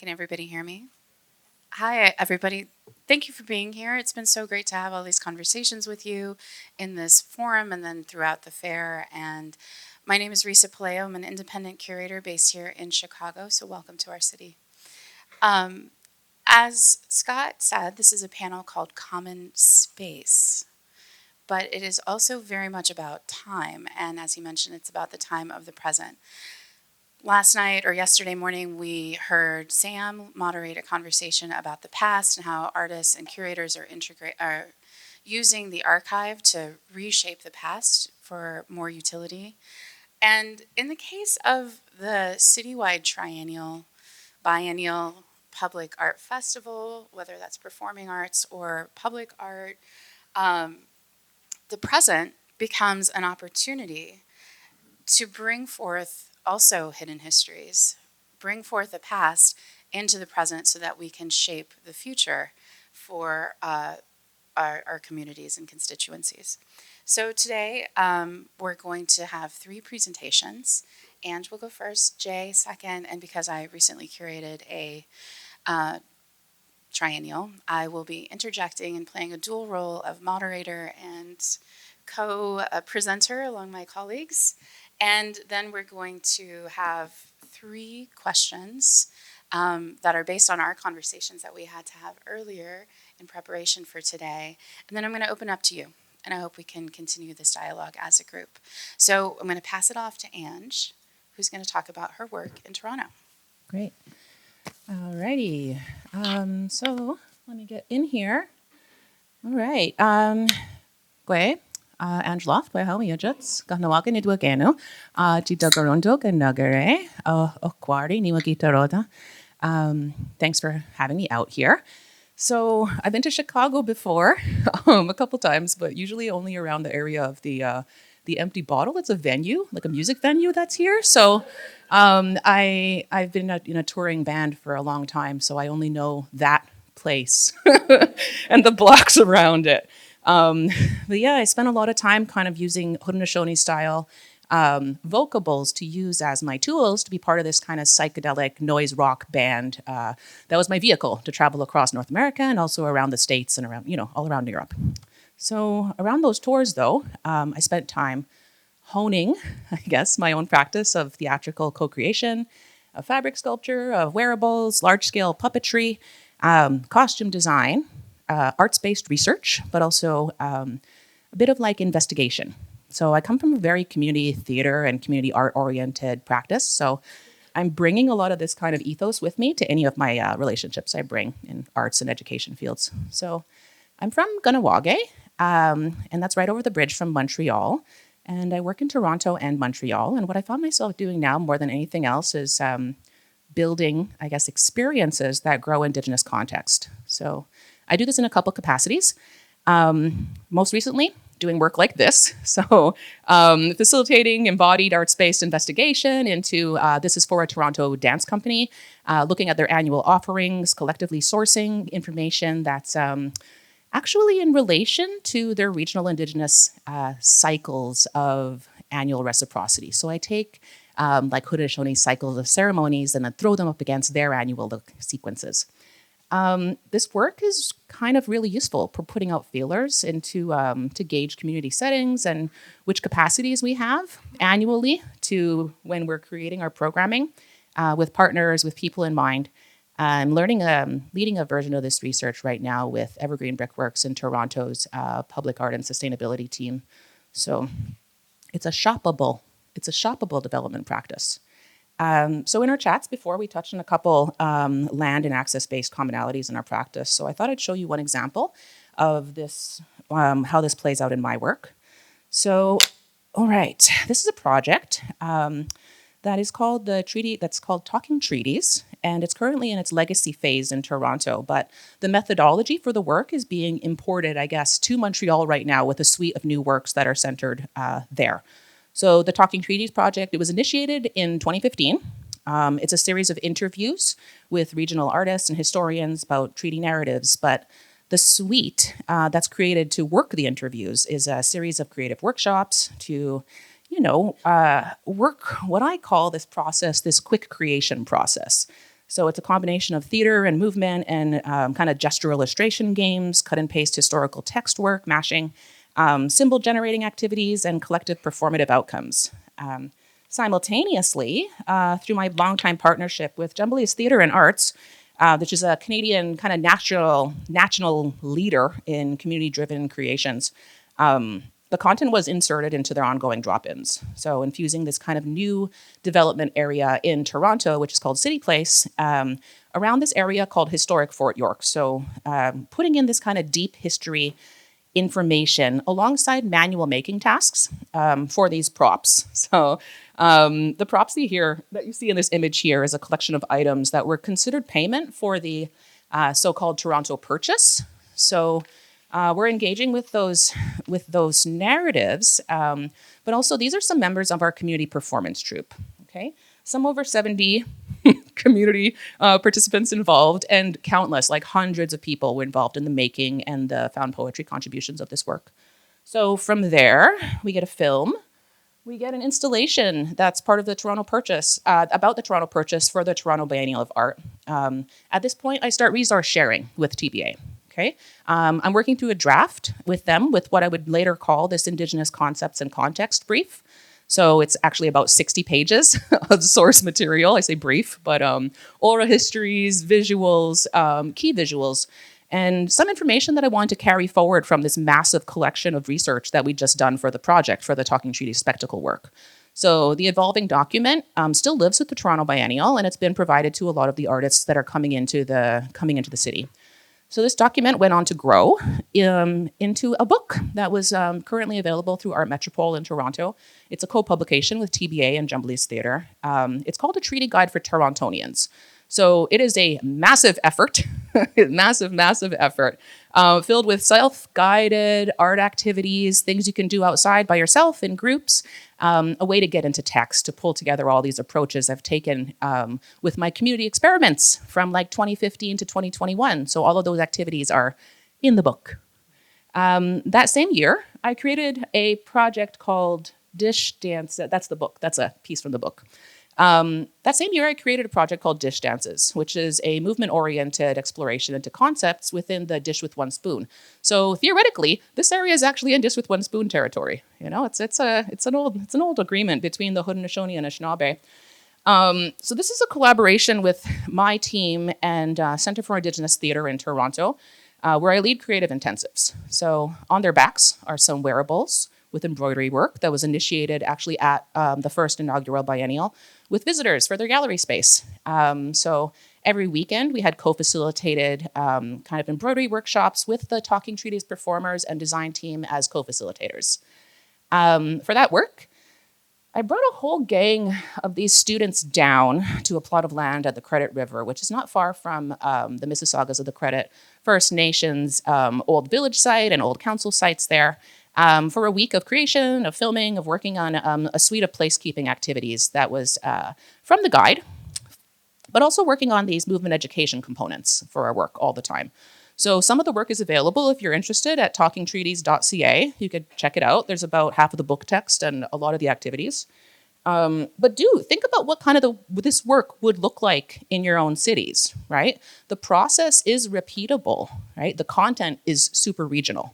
Can everybody hear me? Hi, everybody. Thank you for being here. It's been so great to have all these conversations with you in this forum and then throughout the fair. And my name is Risa, Puleo. I'm an independent curator based here in Chicago, so welcome to our city. Um, as Scott said, this is a panel called Common Space, but it is also very much about time. And as he mentioned, it's about the time of the present. Last night or yesterday morning, we heard Sam moderate a conversation about the past and how artists and curators are using the archive to reshape the past for more utility. And in the case of the citywide triennial, biennial public art festival, whether that's performing arts or public art, um, the present becomes an opportunity to bring forth also hidden histories, bring forth the past into the present so that we can shape the future for our communities and constituencies. So today we're going to have 3 presentations. Ange will go first, Jay second, and because I recently curated a triennial, I will be interjecting and playing a dual role of moderator and co-presenter along my colleagues. And then we're going to have 3 questions that are based on our conversations that we had to have earlier in preparation for today. And then I'm going to open up to you. And I hope we can continue this dialogue as a group. So I'm going to pass it off to Ange, who's going to talk about her work in Toronto. Great. All righty. So let me get in here. All right. Gwe, Ange Loft, gwe hau miajuts, gahnawaga ni duagenu, jita garondo ganagare, okwari ni magitaroda. Thanks for having me out here. So I've been to Chicago before, a couple times, but usually only around the area of the Empty Bottle. It's a venue, like a music venue that's here. So I've been in a touring band for a long time, so I only know that place and the blocks around it. But yeah, I spent a lot of time kind of using Haudenosaunee style vocables to use as my tools to be part of this kind of psychedelic noise rock band. That was my vehicle to travel across North America and also around the States and around, all around Europe. So around those tours, though, I spent time honing, I guess, my own practice of theatrical co-creation, of fabric sculpture, of wearables, large-scale puppetry, costume design, arts-based research, but also a bit of like investigation. So I come from a very community theater and community art-oriented practice. So I'm bringing a lot of this kind of ethos with me to any of my relationships I bring in arts and education fields. So I'm from Ganawage, and that's right over the bridge from Montreal. And I work in Toronto and Montreal. And what I found myself doing now more than anything else is building, I guess, experiences that grow Indigenous context. So I do this in a couple capacities. Most recently, doing work like this. So facilitating embodied arts-based investigation into, this is for a Toronto dance company, looking at their annual offerings, collectively sourcing information that's actually in relation to their regional Indigenous cycles of annual reciprocity. So I take like Haudenosaunee cycles of ceremonies and then throw them up against their annual sequences. This work is kind of really useful for putting out feelers into to gauge community settings and which capacities we have annually to when we're creating our programming with partners, with people in mind. I'm leading a version of this research right now with Evergreen Brickworks in Toronto's public art and sustainability team. So it's a shoppable development practice. So in our chats before, we touched on a couple land and access-based commonalities in our practice. So I thought I'd show you one example of this, how this plays out in my work. So, all right, this is a project that is called Talking Treaties, and it's currently in its legacy phase in Toronto. But the methodology for the work is being imported, I guess, to Montreal right now with a suite of new works that are centered there. So the Talking Treaties project, it was initiated in 2015. It's a series of interviews with regional artists and historians about treaty narratives, but the suite that's created to work the interviews is a series of creative workshops to, work what I call this process, this quick creation process. So it's a combination of theater and movement and kind of gesture illustration games, cut and paste historical text work, mashing, symbol generating activities, and collective performative outcomes. Simultaneously, through my longtime partnership with Jumbly's Theatre and Arts, which is a Canadian kind of national leader in community-driven creations, the content was inserted into their ongoing drop-ins. So infusing this kind of new development area in Toronto, which is called City Place, around this area called Historic Fort York. So putting in this kind of deep history information alongside manual making tasks for these props. So the props that you see in this image here is a collection of items that were considered payment for the so-called Toronto purchase. So we're engaging with those narratives, but also these are some members of our community performance troupe. Okay, some over 70 community participants involved, and countless, like hundreds of people were involved in the making and the found poetry contributions of this work. So from there, we get a film. We get an installation that's part of the Toronto purchase, about the Toronto purchase for the Toronto Biennial of Art. At this point, I start resource sharing with TBA. Okay, I'm working through a draft with them with what I would later call this Indigenous Concepts and Context brief. So it's actually about 60 pages of source material. I say brief, but oral histories, visuals, key visuals, and some information that I want to carry forward from this massive collection of research that we just done for the project for the Talking Treaties spectacle work. So the evolving document still lives with the Toronto Biennial, and it's been provided to a lot of the artists that are coming into the city. So this document went on to grow into a book that was currently available through Art Metropole in Toronto. It's a co-publication with TBA and Jumbly's Theatre. It's called A Treaty Guide for Torontonians. So it is a massive effort, massive effort, filled with self-guided art activities, things you can do outside by yourself in groups, a way to get into text, to pull together all these approaches I've taken with my community experiments from like 2015 to 2021. So all of those activities are in the book. That same year, I created a project called Dish Dance. That's the book. That's a piece from the book. That same year, I created a project called Dish Dances, which is a movement-oriented exploration into concepts within the dish with one spoon. So theoretically, this area is actually in dish with one spoon territory. You know, it's an old agreement between the Haudenosaunee and Anishinaabe. So this is a collaboration with my team and Centre for Indigenous Theatre in Toronto, where I lead creative intensives. So on their backs are some wearables with embroidery work that was initiated actually at the first inaugural biennial with visitors for their gallery space. So every weekend we had co-facilitated kind of embroidery workshops with the Talking Treaties performers and design team as co-facilitators. For that work, I brought a whole gang of these students down to a plot of land at the Credit River, which is not far from the Mississaugas of the Credit First Nations old village site and old council sites there. For a week of creation, of filming, of working on a suite of placekeeping activities that was from the guide, but also working on these movement education components for our work all the time. So some of the work is available if you're interested at talkingtreaties.ca. You could check it out. There's about half of the book text and a lot of the activities. But do think about what kind of this work would look like in your own cities, right? The process is repeatable, right? The content is super regional.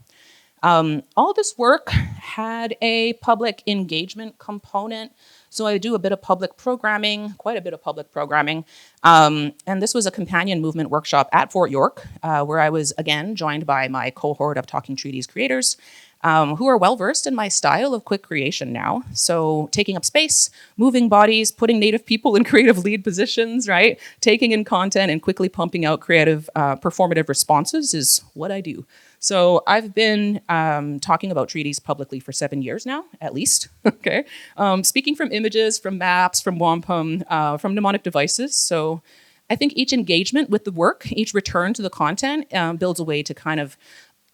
All this work had a public engagement component. So I do a bit of public programming, quite a bit of public programming. And this was a companion movement workshop at Fort York, where I was, again, joined by my cohort of Talking Treaties creators, who are well-versed in my style of quick creation now. So taking up space, moving bodies, putting Native people in creative lead positions, right? Taking in content and quickly pumping out creative, performative responses is what I do. So I've been talking about treaties publicly for 7 years now, at least, okay? Speaking from images, from maps, from wampum, from mnemonic devices. So I think each engagement with the work, each return to the content builds a way to kind of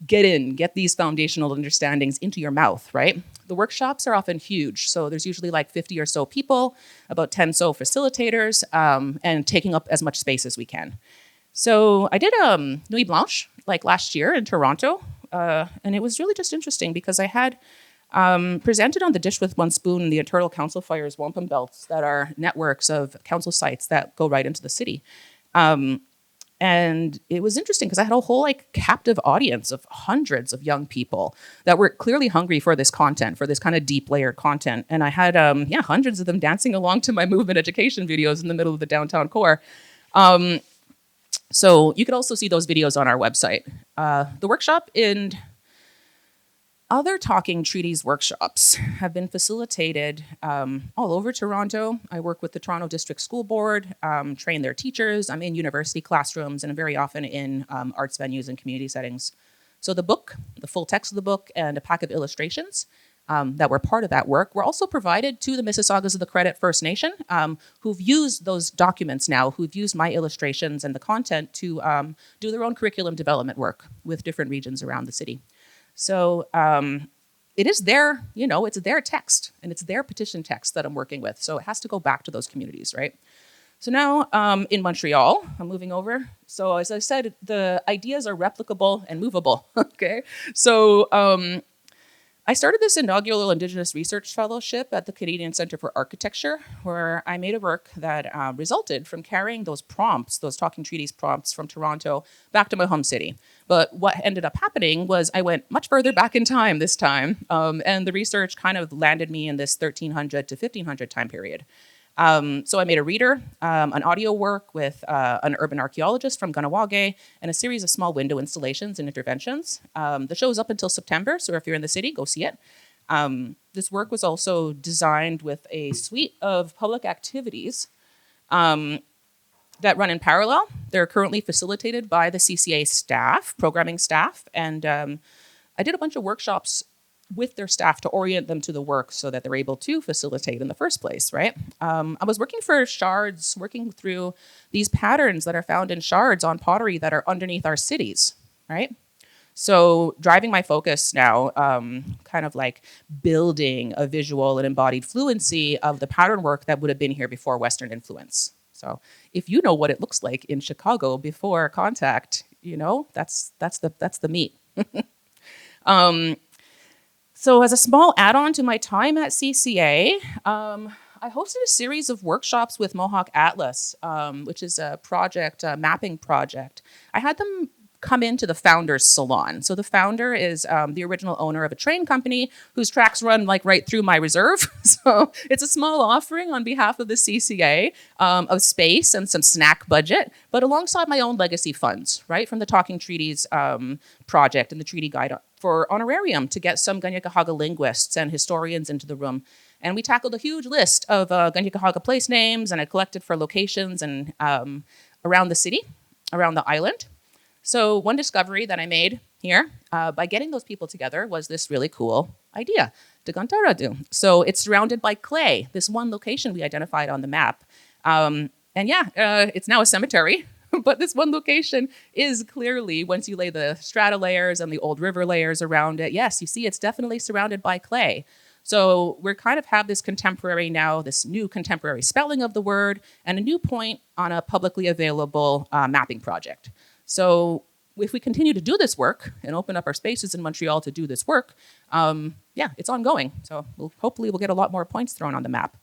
get these foundational understandings into your mouth, right? The workshops are often huge. So there's usually like 50 or so people, about 10 so facilitators, and taking up as much space as we can. So I did Nuit Blanche like last year in Toronto, and it was really just interesting because I had presented on the Dish with One Spoon the Eternal Council Fires wampum belts that are networks of council sites that go right into the city. And it was interesting because I had a whole like captive audience of hundreds of young people that were clearly hungry for this content, for this kind of deep layered content. And I had, hundreds of them dancing along to my movement education videos in the middle of the downtown core. So you could also see those videos on our website. The workshop and other talking treaties workshops have been facilitated all over Toronto. I work with the Toronto District School Board, train their teachers. I'm in university classrooms and very often in arts venues and community settings. So the book, the full text of the book, and a pack of illustrations that were part of that work were also provided to the Mississaugas of the Credit First Nation, who've used those documents now, who've used my illustrations and the content to do their own curriculum development work with different regions around the city. So it is their, it's their text and it's their petition text that I'm working with. So it has to go back to those communities, right? So now in Montreal, I'm moving over. So as I said, the ideas are replicable and movable, okay? So I started this inaugural Indigenous Research Fellowship at the Canadian Centre for Architecture, where I made a work that resulted from carrying those prompts, those Talking Treaties prompts from Toronto back to my home city. But what ended up happening was I went much further back in time this time, and the research kind of landed me in this 1300 to 1500 time period. So I made a reader, an audio work with an urban archaeologist from Ganawage, and a series of small window installations and interventions. The show is up until September, so if you're in the city, go see it. This work was also designed with a suite of public activities that run in parallel. They're currently facilitated by the CCA staff, programming staff, and I did a bunch of workshops with their staff to orient them to the work so that they're able to facilitate in the first place, right? I was working for shards, working through these patterns that are found in shards on pottery that are underneath our cities, right? So driving my focus now, kind of like building a visual and embodied fluency of the pattern work that would have been here before Western influence. So if you know what it looks like in Chicago before contact, that's the meat. So as a small add-on to my time at CCA, I hosted a series of workshops with Mohawk Atlas, which is a project, a mapping project. I had them come into the founder's salon. So the founder is the original owner of a train company whose tracks run like right through my reserve. So it's a small offering on behalf of the CCA of space and some snack budget, but alongside my own legacy funds, right, from the Talking Treaties project and the Treaty Guide for honorarium to get some Kanien'kehá:ka linguists and historians into the room. And we tackled a huge list of Kanien'kehá:ka place names, and I collected for locations and around the city, around the island. So one discovery that I made here by getting those people together was this really cool idea, Tugantaradu. So it's surrounded by clay, this one location we identified on the map. It's now a cemetery, but this one location is clearly, once you lay the strata layers and the old river layers around it, yes, you see it's definitely surrounded by clay. So we're kind of have this contemporary now, this new contemporary spelling of the word and a new point on a publicly available mapping project. So if we continue to do this work and open up our spaces in Montreal to do this work, it's ongoing. So hopefully we'll get a lot more points thrown on the map.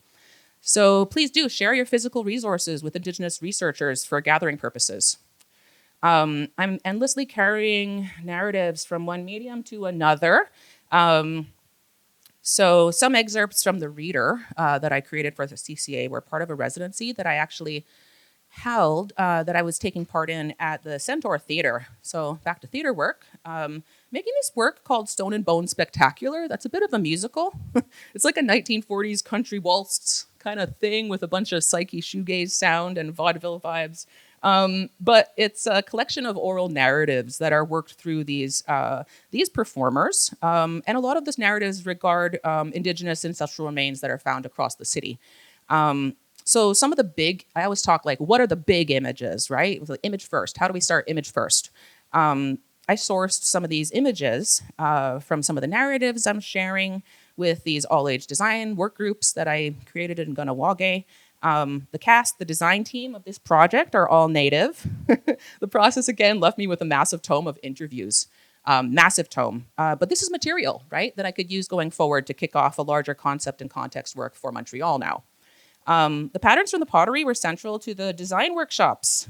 So please do share your physical resources with Indigenous researchers for gathering purposes. I'm endlessly carrying narratives from one medium to another. So some excerpts from the reader that I created for the CCA were part of a residency that I actually held that I was taking part in at the Centaur Theatre. So back to theater work. Making this work called Stone and Bone Spectacular. That's a bit of a musical. It's like a 1940s country waltz kind of thing with a bunch of psyche shoegaze sound and vaudeville vibes. But it's a collection of oral narratives that are worked through these performers. And a lot of those narratives regard Indigenous ancestral remains that are found across the city. So some of the big, I always talk like, what are the big images, right? It was like image first. How do we start image first? I sourced some of these images from some of the narratives I'm sharing with these all-age design work groups that I created in Ganawage. The cast, the design team of this project are all Native. The process, again, left me with a massive tome of interviews. Massive tome. But this is material, right, that I could use going forward to kick off a larger concept and context work for Montreal now. The patterns from the pottery were central to the design workshops.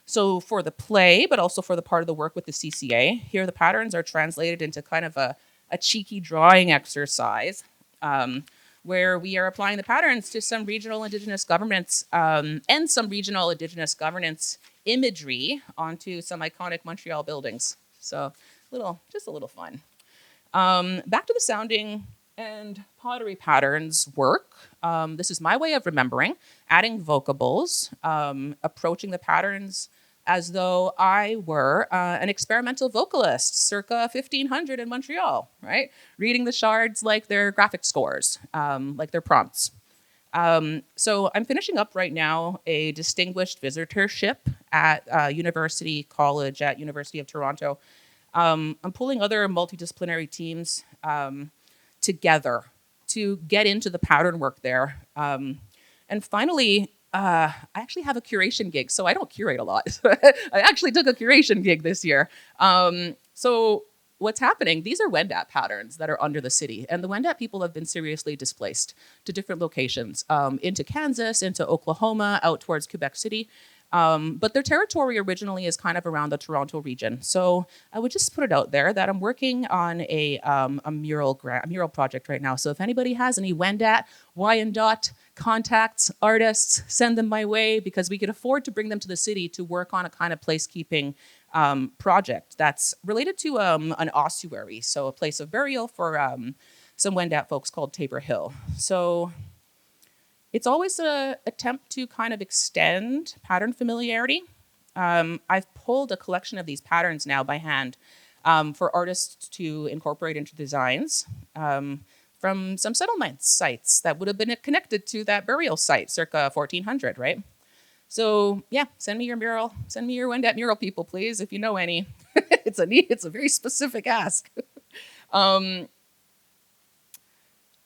So for the play, but also for the part of the work with the CCA, here the patterns are translated into kind of a cheeky drawing exercise where we are applying the patterns to some regional Indigenous governments and some regional Indigenous governance imagery onto some iconic Montreal buildings. So just a little fun. Back to the sounding and pottery patterns work. This is my way of remembering, adding vocables, approaching the patterns as though I were an experimental vocalist circa 1500 in Montreal, right? Reading the shards like their graphic scores, like their prompts. So I'm finishing up right now a distinguished visitorship at University College at University of Toronto. I'm pulling other multidisciplinary teams together to get into the pattern work there. And finally, I actually have a curation gig, so I don't curate a lot. I actually took a curation gig this year. So what's happening? These are Wendat patterns that are under the city, and the Wendat people have been seriously displaced to different locations, into Kansas, into Oklahoma, out towards Quebec City. But their territory originally is kind of around the Toronto region. So I would just put it out there that I'm working on a mural project right now. So if anybody has any Wendat, Wyandotte contacts, artists, send them my way, because we could afford to bring them to the city to work on a kind of placekeeping project that's related to an ossuary, so a place of burial for some Wendat folks called Tabor Hill. So it's always an attempt to kind of extend pattern familiarity. I've pulled a collection of these patterns now by hand for artists to incorporate into designs from some settlement sites that would have been connected to that burial site circa 1400, right? So yeah, send me your mural. Send me your Wendat mural people, please, if you know any. It's a very specific ask.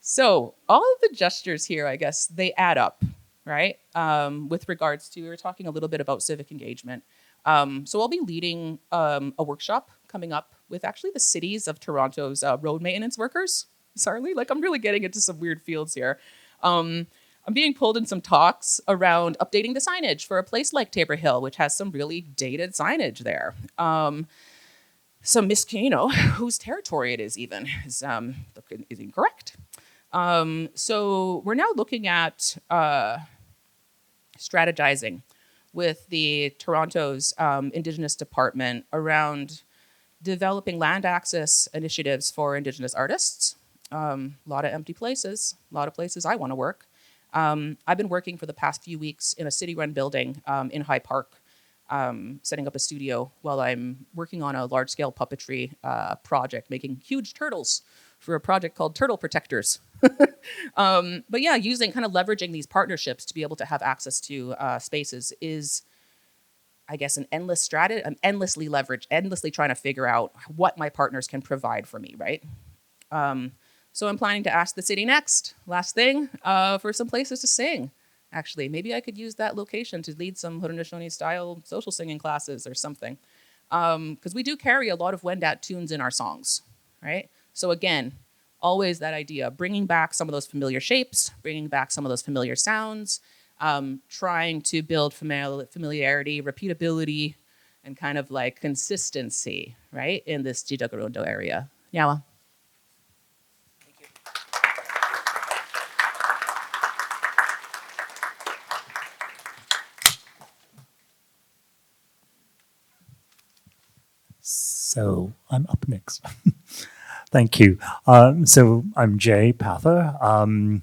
So all of the gestures here, I guess, they add up, right? With regards to, we were talking a little bit about civic engagement. So I'll be leading a workshop coming up with actually the cities of Toronto's road maintenance workers. Sorry, like I'm really getting into some weird fields here. I'm being pulled in some talks around updating the signage for a place like Tabor Hill, which has some really dated signage there. Some whose territory it is even is incorrect. So we're now looking at strategizing with the Toronto's Indigenous Department around developing land access initiatives for Indigenous artists. A lot of empty places, a lot of places I want to work. I've been working for the past few weeks in a city-run building in High Park, setting up a studio while I'm working on a large-scale puppetry project, making huge turtles for a project called Turtle Protectors. But yeah, leveraging these partnerships to be able to have access to spaces is, I guess, an endless strategy. I'm endlessly trying to figure out what my partners can provide for me, right? So I'm planning to ask the city next, last thing, for some places to sing. Actually, maybe I could use that location to lead some Haudenosaunee-style social singing classes or something. Because we do carry a lot of Wendat tunes in our songs, right? So again, always that idea, bringing back some of those familiar shapes, bringing back some of those familiar sounds, trying to build familiarity, repeatability, and kind of like consistency, right, in this Jidagarundo area. Nyawa. So I'm up next. Thank you. So I'm Jay Pather.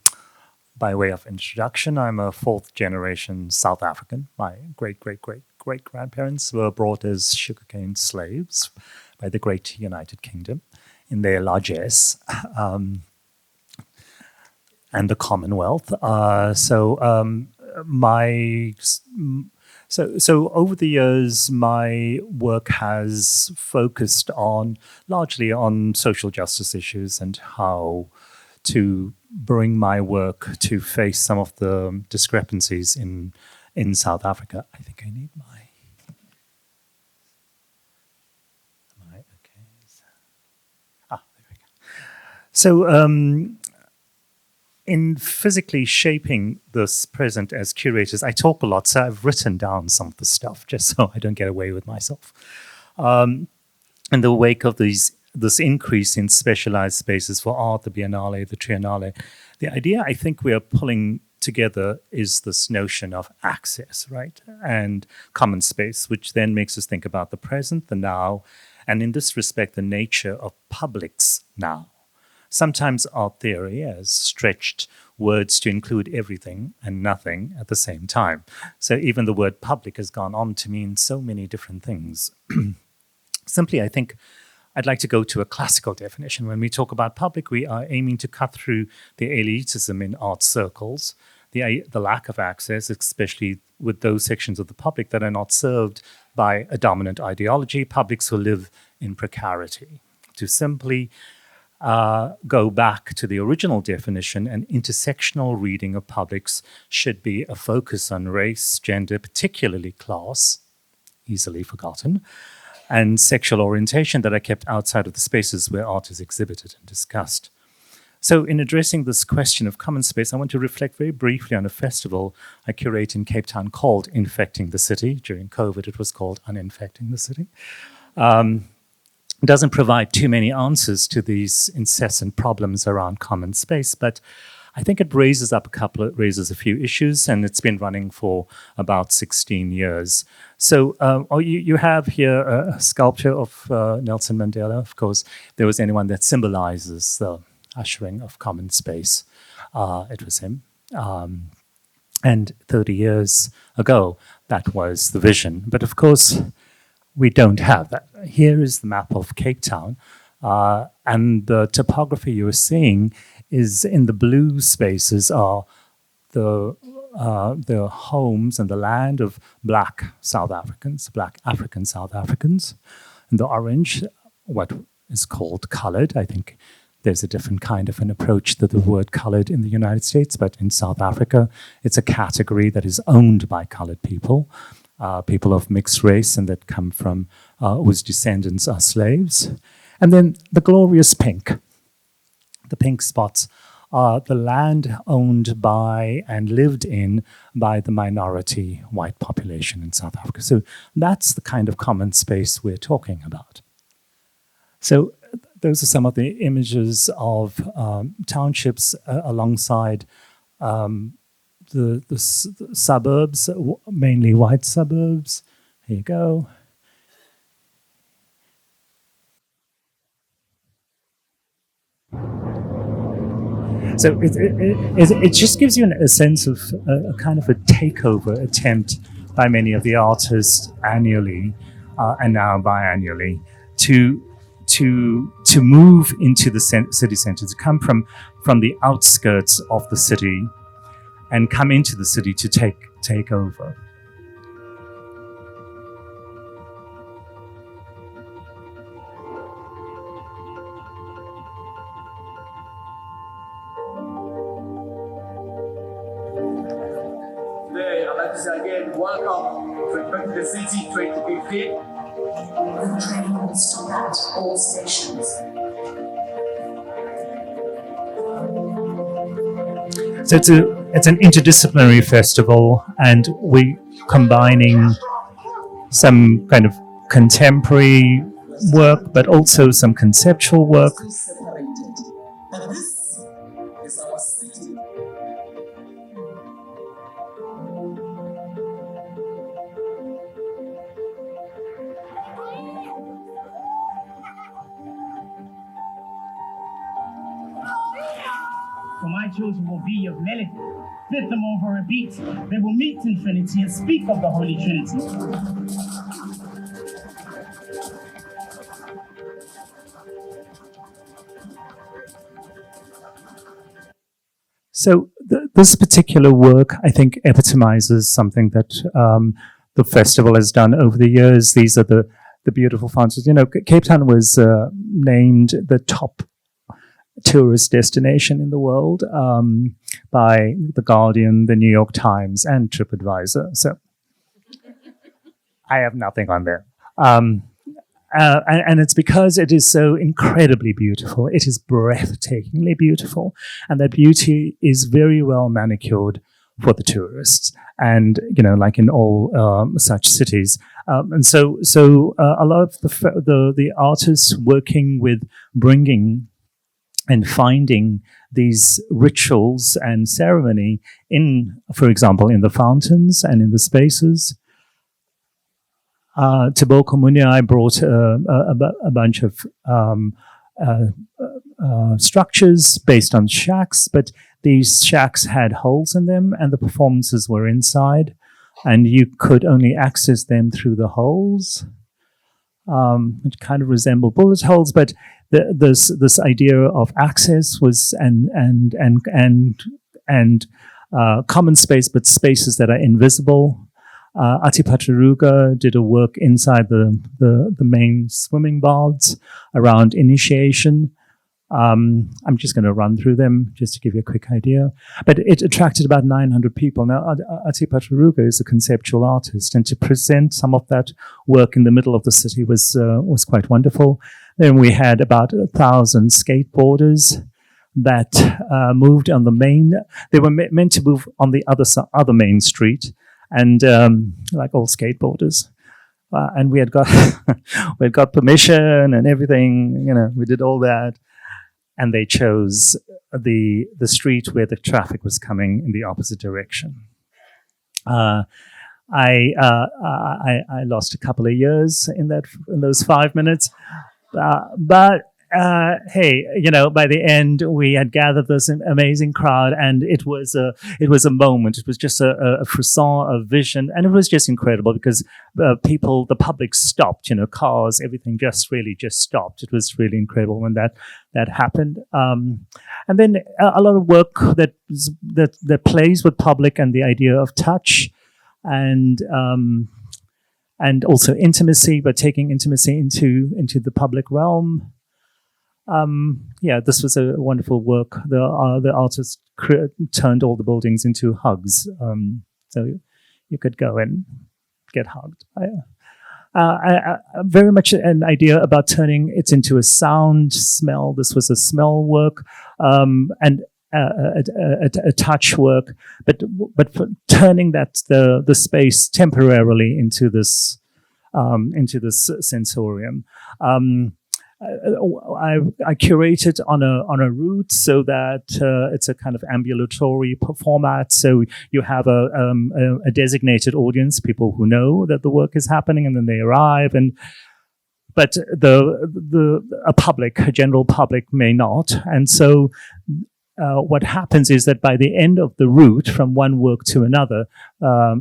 By way of introduction, I'm a fourth generation South African. My great grandparents were brought as sugarcane slaves by the Great United Kingdom in their largesse and the Commonwealth. So over the years, my work has focused largely on social justice issues and how to bring my work to face some of the discrepancies in South Africa. I think I need my. Am I okay? There we go. So in physically shaping this present as curators, I talk a lot, so I've written down some of the stuff just so I don't get away with myself. In the wake of this increase in specialized spaces for art, the Biennale, the Triennale, the idea I think we are pulling together is this notion of access, right? And common space, which then makes us think about the present, the now, and in this respect, the nature of publics now. Sometimes art theory has stretched words to include everything and nothing at the same time. So even the word public has gone on to mean so many different things. Simply, I think I'd like to go to a classical definition. When we talk about public, we are aiming to cut through the elitism in art circles, the lack of access, especially with those sections of the public that are not served by a dominant ideology, publics who live in precarity. To simply go back to the original definition, an intersectional reading of publics should be a focus on race, gender, particularly class, easily forgotten, and sexual orientation that are kept outside of the spaces where art is exhibited and discussed. So in addressing this question of common space, I want to reflect very briefly on a festival I curate in Cape Town called Infecting the City. During COVID, it was called Uninfecting the City. Doesn't provide too many answers to these incessant problems around common space, but I think it raises a few issues, and it's been running for about 16 years. So you have here a sculpture of Nelson Mandela. Of course, if there was anyone that symbolizes the ushering of common space, it was him. And 30 years ago, that was the vision. But of course, we don't have that. Here is the map of Cape Town, and the topography you're seeing is in the blue spaces are the homes and the land of Black South Africans, Black African South Africans. In the orange, what is called colored. I think there's a different kind of an approach to the word colored in the United States, but in South Africa, it's a category that is owned by colored people. People of mixed race and that come from, whose descendants are slaves. And then the glorious pink. The pink spots are the land owned by and lived in by the minority white population in South Africa. So that's the kind of common space we're talking about. So those are some of the images of townships alongside the suburbs, mainly white suburbs. Here you go. So it just gives you a sense of a kind of a takeover attempt by many of the artists annually and now biannually to move into the city center, to come from the outskirts of the city and come into the city to take over. Today, I'd like to say again, welcome to Infecting the City 2015. The train will stop at all stations. So it's an interdisciplinary festival, and we're combining some kind of contemporary work, but also some conceptual work. But this is our city. For my children will be of melody, fit them over a beat. They will meet in Trinity and speak of the Holy Trinity. So this particular work, I think, epitomizes something that the festival has done over the years. These are the beautiful fountains. You know, Cape Town was named the top tourist destination in the world by The Guardian, The New York Times, and TripAdvisor. So I have nothing on there. and it's because it is so incredibly beautiful. It is breathtakingly beautiful, and that beauty is very well manicured for the tourists. And like in all such cities, and so a lot of the artists working with bringing and finding these rituals and ceremony in, for example, in the fountains and in the spaces. To Bokomunia, I brought a bunch of structures based on shacks, but these shacks had holes in them and the performances were inside, and you could only access them through the holes, which kind of resemble bullet holes, but this idea of access was and common space, but spaces that are invisible. Atipataruga did a work inside the main swimming baths around initiation. I'm just going to run through them just to give you a quick idea. But it attracted about 900 people. Now, Atipataruga is a conceptual artist, and to present some of that work in the middle of the city was quite wonderful. Then we had about 1,000 skateboarders that moved on the main. They were meant to move on the other main street, and like all skateboarders. And we had got permission and everything. We did all that. And they chose the street where the traffic was coming in the opposite direction. I lost a couple of years in those 5 minutes, but hey, by the end we had gathered this amazing crowd, and it was a moment. It was just a frisson, a vision, and it was just incredible because the public stopped. Cars, everything just stopped. It was really incredible when that happened. And then a lot of work that plays with public and the idea of touch, and also intimacy, but taking intimacy into the public realm. This was a wonderful work. The artist turned all the buildings into hugs, so you could go and get hugged. Very much an idea about turning it into a sound, smell. This was a smell work, and a touch work, but for turning the space temporarily into this sensorium. I curated on a route so that it's a kind of ambulatory format. So you have a designated audience, people who know that the work is happening, and then they arrive. But a general public may not. And so what happens is that by the end of the route from one work to another,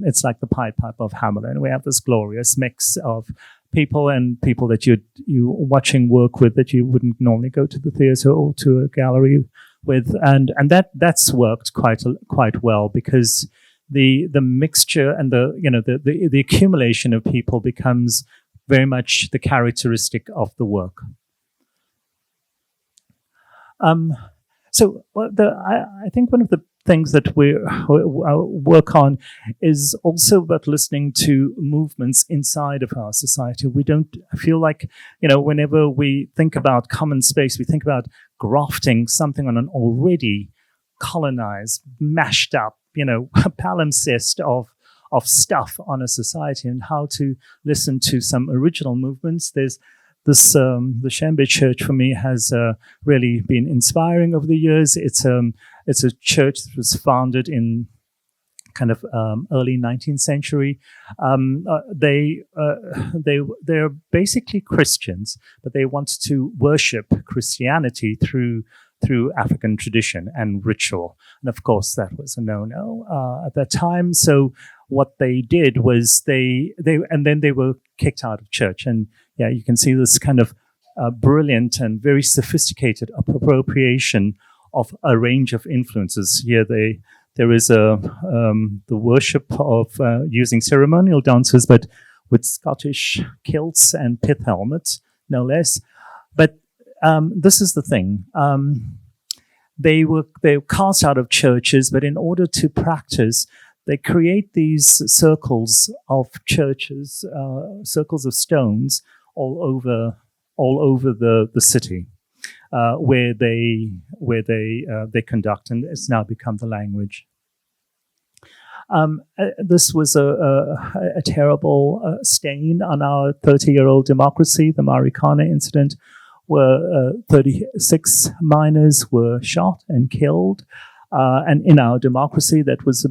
it's like the Pied Piper of Hamelin. We have this glorious mix of people that you watching work with that you wouldn't normally go to the theater or to a gallery with, and that's worked quite well because the mixture and the accumulation of people becomes very much the characteristic of the work. I think one of the things that we work on is also about listening to movements inside of our society. We don't feel like, whenever we think about common space, we think about grafting something on an already colonized, mashed up, palimpsest of stuff on a society, and how to listen to some original movements. There's this, the Shambe Church for me has really been inspiring over the years. It's a church that was founded in kind of early 19th century. They're basically Christians, but they want to worship Christianity through African tradition and ritual. And of course, that was a no-no at that time. So what they did was they were kicked out of church. And yeah, you can see this kind of brilliant and very sophisticated appropriation of a range of influences. Here there is the worship of using ceremonial dances, but with Scottish kilts and pith helmets, no less. But this is the thing. They were cast out of churches, but in order to practice, they create these circles of churches, circles of stones all over the city, where they conduct, and it's now become the language. This was a terrible stain on our 30-year-old democracy, the Marikana incident, where 36 miners were shot and killed. And in our democracy, that was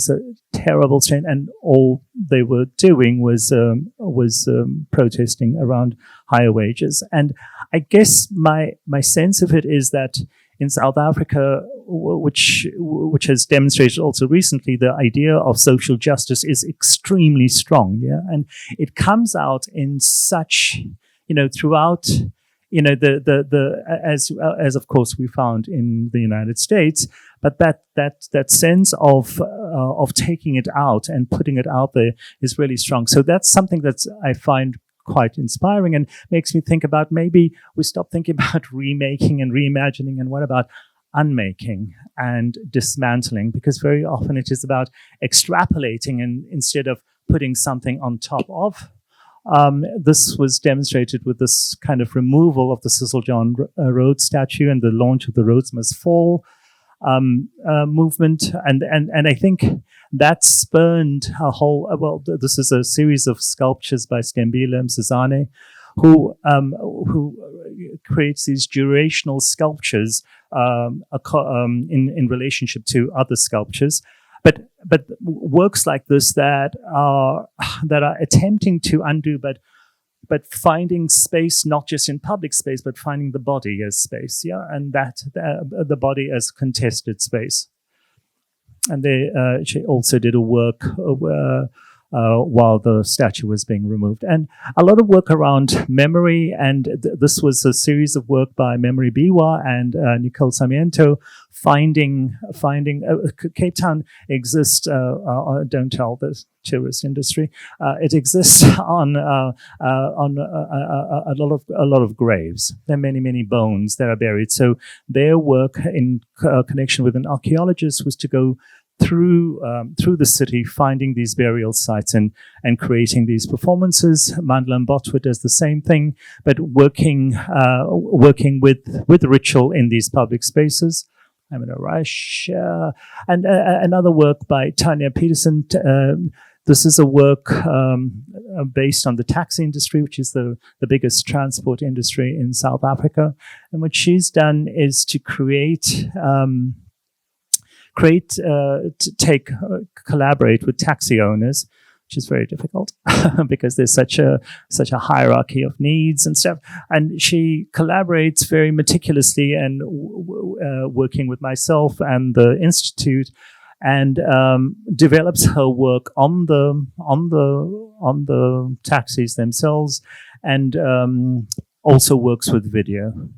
a terrible stain, and all they were doing was protesting around higher wages. And I guess my sense of it is that in South Africa, which has demonstrated also recently, the idea of social justice is extremely strong, yeah, and it comes out in such, throughout, as of course we found in the United States, but that sense of taking it out and putting it out there is really strong. So that's something that I find quite inspiring and makes me think about maybe we stop thinking about remaking and reimagining, and what about unmaking and dismantling, because very often it is about extrapolating and instead of putting something on top of. This was demonstrated with this kind of removal of the Cecil John Rhodes statue and the launch of the Rhodes Must Fall movement, and I think that spurned a whole. This is a series of sculptures by Stembile Msizane, who creates these durational sculptures in relationship to other sculptures, but works like this that are attempting to undo, but finding space not just in public space, but finding the body as space, yeah, and that the body as contested space. And she also did a work while the statue was being removed, and a lot of work around memory. And this was a series of work by Memory Biwa and Nicole Sarmiento, finding Cape Town exists. Don't tell the tourist industry. It exists on a lot of graves. There are many bones that are buried. So their work in connection with an archaeologist was to go through the city, finding these burial sites and creating these performances. Mandla Mbotwa does the same thing, but working with ritual in these public spaces. I'm in a rush. And another work by Tanya Peterson. This is a work based on the taxi industry, which is the biggest transport industry in South Africa. And what she's done is to collaborate with taxi owners, which is very difficult because there's such a hierarchy of needs and stuff. And she collaborates very meticulously and working with myself and the institute, and develops her work on the taxis themselves, and also works with video.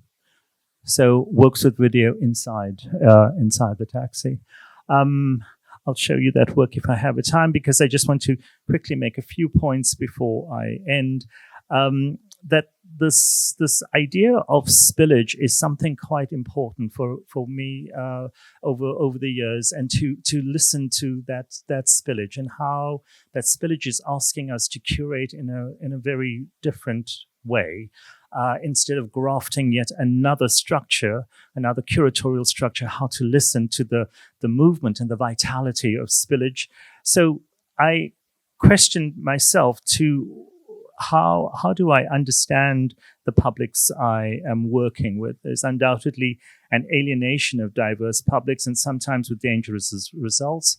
So works with video inside the taxi. I'll show you that work if I have a time, because I just want to quickly make a few points before I end. That this idea of spillage is something quite important for me over the years, and to listen to that spillage and how that spillage is asking us to curate in a very different way. Instead of grafting yet another structure, another curatorial structure, how to listen to the movement and the vitality of spillage. So I questioned myself to how do I understand the publics I am working with? There's undoubtedly an alienation of diverse publics, and sometimes with dangerous results.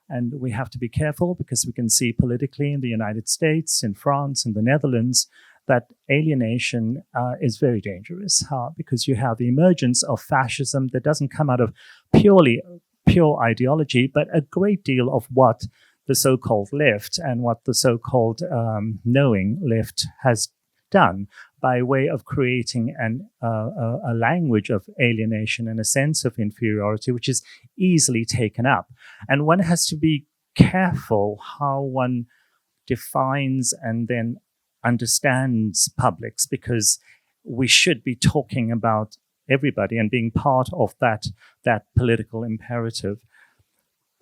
And we have to be careful, because we can see politically in the United States, in France, in the Netherlands, that alienation is very dangerous, because you have the emergence of fascism that doesn't come out of pure ideology, but a great deal of what the so-called left and what the so-called knowing left has done by way of creating a language of alienation and a sense of inferiority, which is easily taken up. And one has to be careful how one defines and then understands publics, because we should be talking about everybody and being part of that political imperative.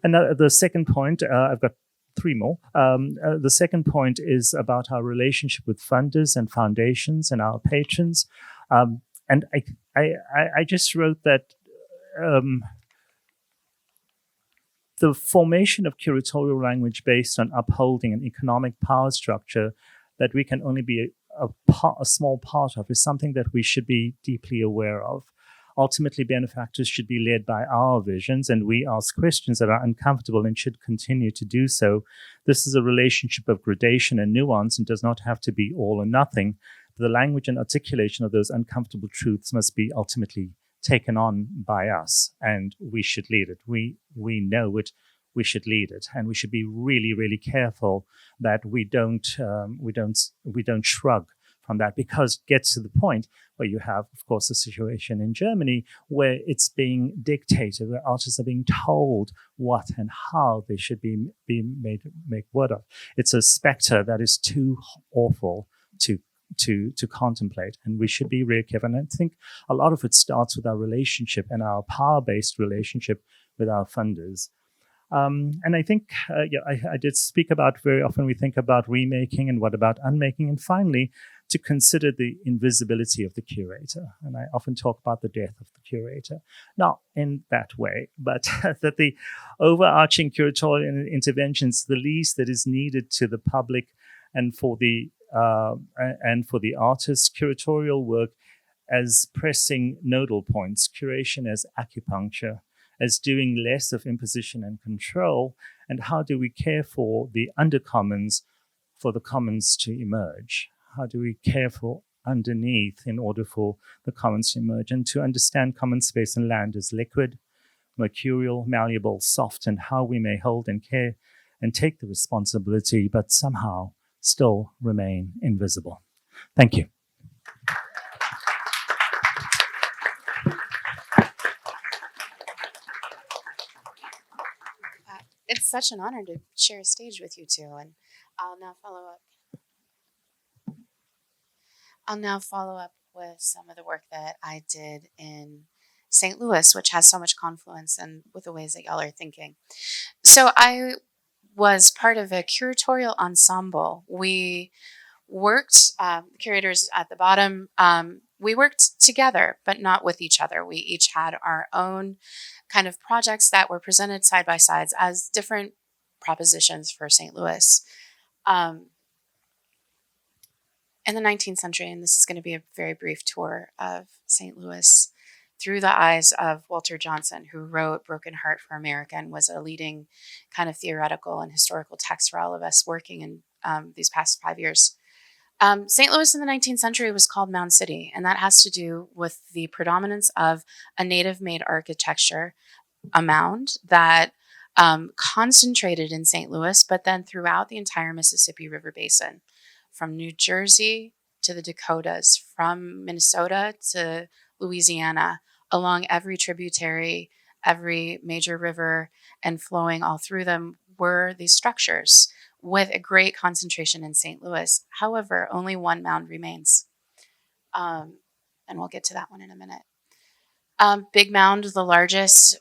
And the second point, I've got three more. The second point is about our relationship with funders and foundations and our patrons. And I just wrote that the formation of curatorial language based on upholding an economic power structure that we can only be a small part of is something that we should be deeply aware of. Ultimately, benefactors should be led by our visions, and we ask questions that are uncomfortable and should continue to do so. This is a relationship of gradation and nuance and does not have to be all or nothing. The language and articulation of those uncomfortable truths must be ultimately taken on by us, and we should lead it. We know it. We should lead it, and we should be really, really careful that we don't shrug from that, because it gets to the point where you have, of course, a situation in Germany where it's being dictated, where artists are being told what and how they should be make word of. It's a specter that is too awful to contemplate, and we should be really careful. And I think a lot of it starts with our relationship and our power-based relationship with our funders. And I think, I did speak about very often we think about remaking and what about unmaking, and finally, to consider the invisibility of the curator. And I often talk about the death of the curator, not in that way, but that the overarching curatorial interventions, the least that is needed to the public and for the artist, curatorial work as pressing nodal points, curation as acupuncture, as doing less of imposition and control, and how do we care for the undercommons for the commons to emerge? How do we care for underneath in order for the commons to emerge, and to understand common space and land as liquid, mercurial, malleable, soft, and how we may hold and care and take the responsibility, but somehow still remain invisible. Thank you. It's such an honor to share a stage with you two, and I'll now follow up with some of the work that I did in St. Louis, which has so much confluence and with the ways that y'all are thinking. So I was part of a curatorial ensemble. We worked, curators at the bottom, we worked together, but not with each other. We each had our own kind of projects that were presented side by sides as different propositions for St. Louis. In the 19th century, and this is going to be a very brief tour of St. Louis through the eyes of Walter Johnson, who wrote Broken Heart for America and was a leading kind of theoretical and historical text for all of us working in these past 5 years. St. Louis in the 19th century was called Mound City, and that has to do with the predominance of a native-made architecture, a mound that concentrated in St. Louis, but then throughout the entire Mississippi River Basin, from New Jersey to the Dakotas, from Minnesota to Louisiana, along every tributary, every major river, and flowing all through them were these structures, with a great concentration in St. Louis. However, only one mound remains. And we'll get to that one in a minute. Big Mound, the largest,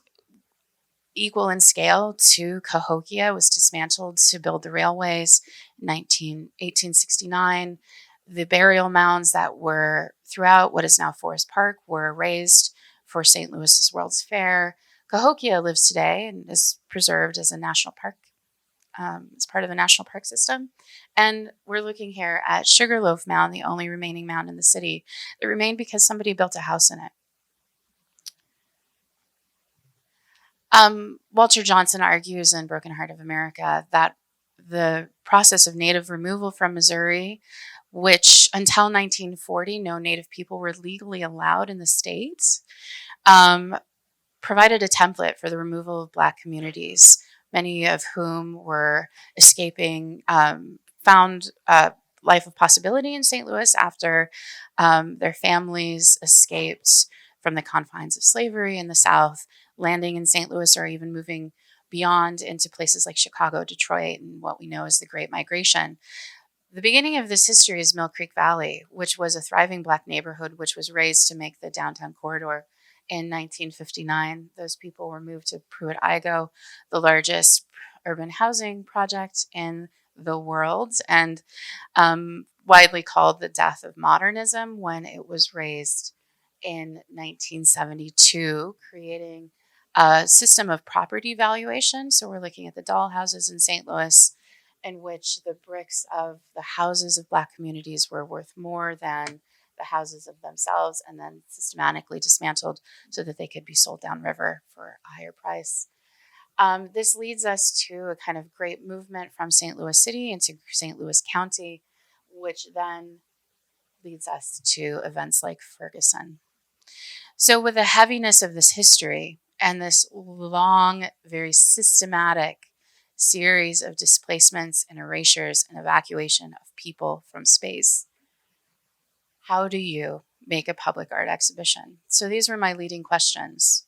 equal in scale to Cahokia, was dismantled to build the railways in 1869. The burial mounds that were throughout what is now Forest Park were raised for St. Louis's World's Fair. Cahokia lives today and is preserved as a national park. It's part of the national park system. And we're looking here at Sugarloaf Mound, the only remaining mound in the city. It remained because somebody built a house in it. Walter Johnson argues in Broken Heart of America that the process of native removal from Missouri, which until 1940, no native people were legally allowed in the state, provided a template for the removal of Black communities, many of whom were escaping, found a life of possibility in St. Louis after their families escaped from the confines of slavery in the South, landing in St. Louis, or even moving beyond into places like Chicago, Detroit, and what we know as the Great Migration. The beginning of this history is Mill Creek Valley, which was a thriving Black neighborhood, which was raised to make the downtown corridor. In 1959, those people were moved to Pruitt-Igoe, the largest urban housing project in the world, and widely called the death of modernism when it was raised in 1972, creating a system of property valuation. So we're looking at the doll houses in St. Louis, in which the bricks of the houses of Black communities were worth more than the houses of themselves, and then systematically dismantled so that they could be sold downriver for a higher price. This leads us to a kind of great movement from St. Louis City into St. Louis County, which then leads us to events like Ferguson. So, with the heaviness of this history and this long, very systematic series of displacements and erasures and evacuation of people from space, how do you make a public art exhibition? So, these were my leading questions.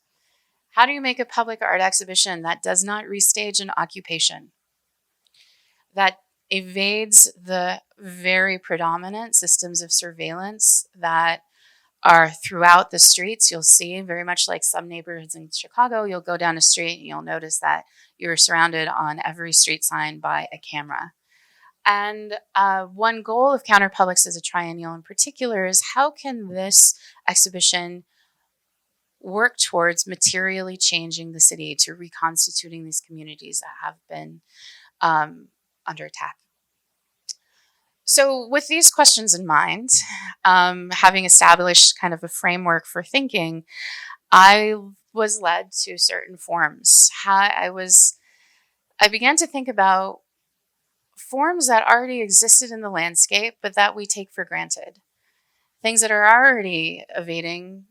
How do you make a public art exhibition that does not restage an occupation, that evades the very predominant systems of surveillance that are throughout the streets? You'll see, very much like some neighborhoods in Chicago, you'll go down a street and you'll notice that you're surrounded on every street sign by a camera. And one goal of COUNTERPUBLIC as a triennial in particular is how can this exhibition work towards materially changing the city, to reconstituting these communities that have been under attack. So with these questions in mind, having established kind of a framework for thinking, I was led to certain forms. I began to think about forms that already existed in the landscape, but that we take for granted. Things that are already evading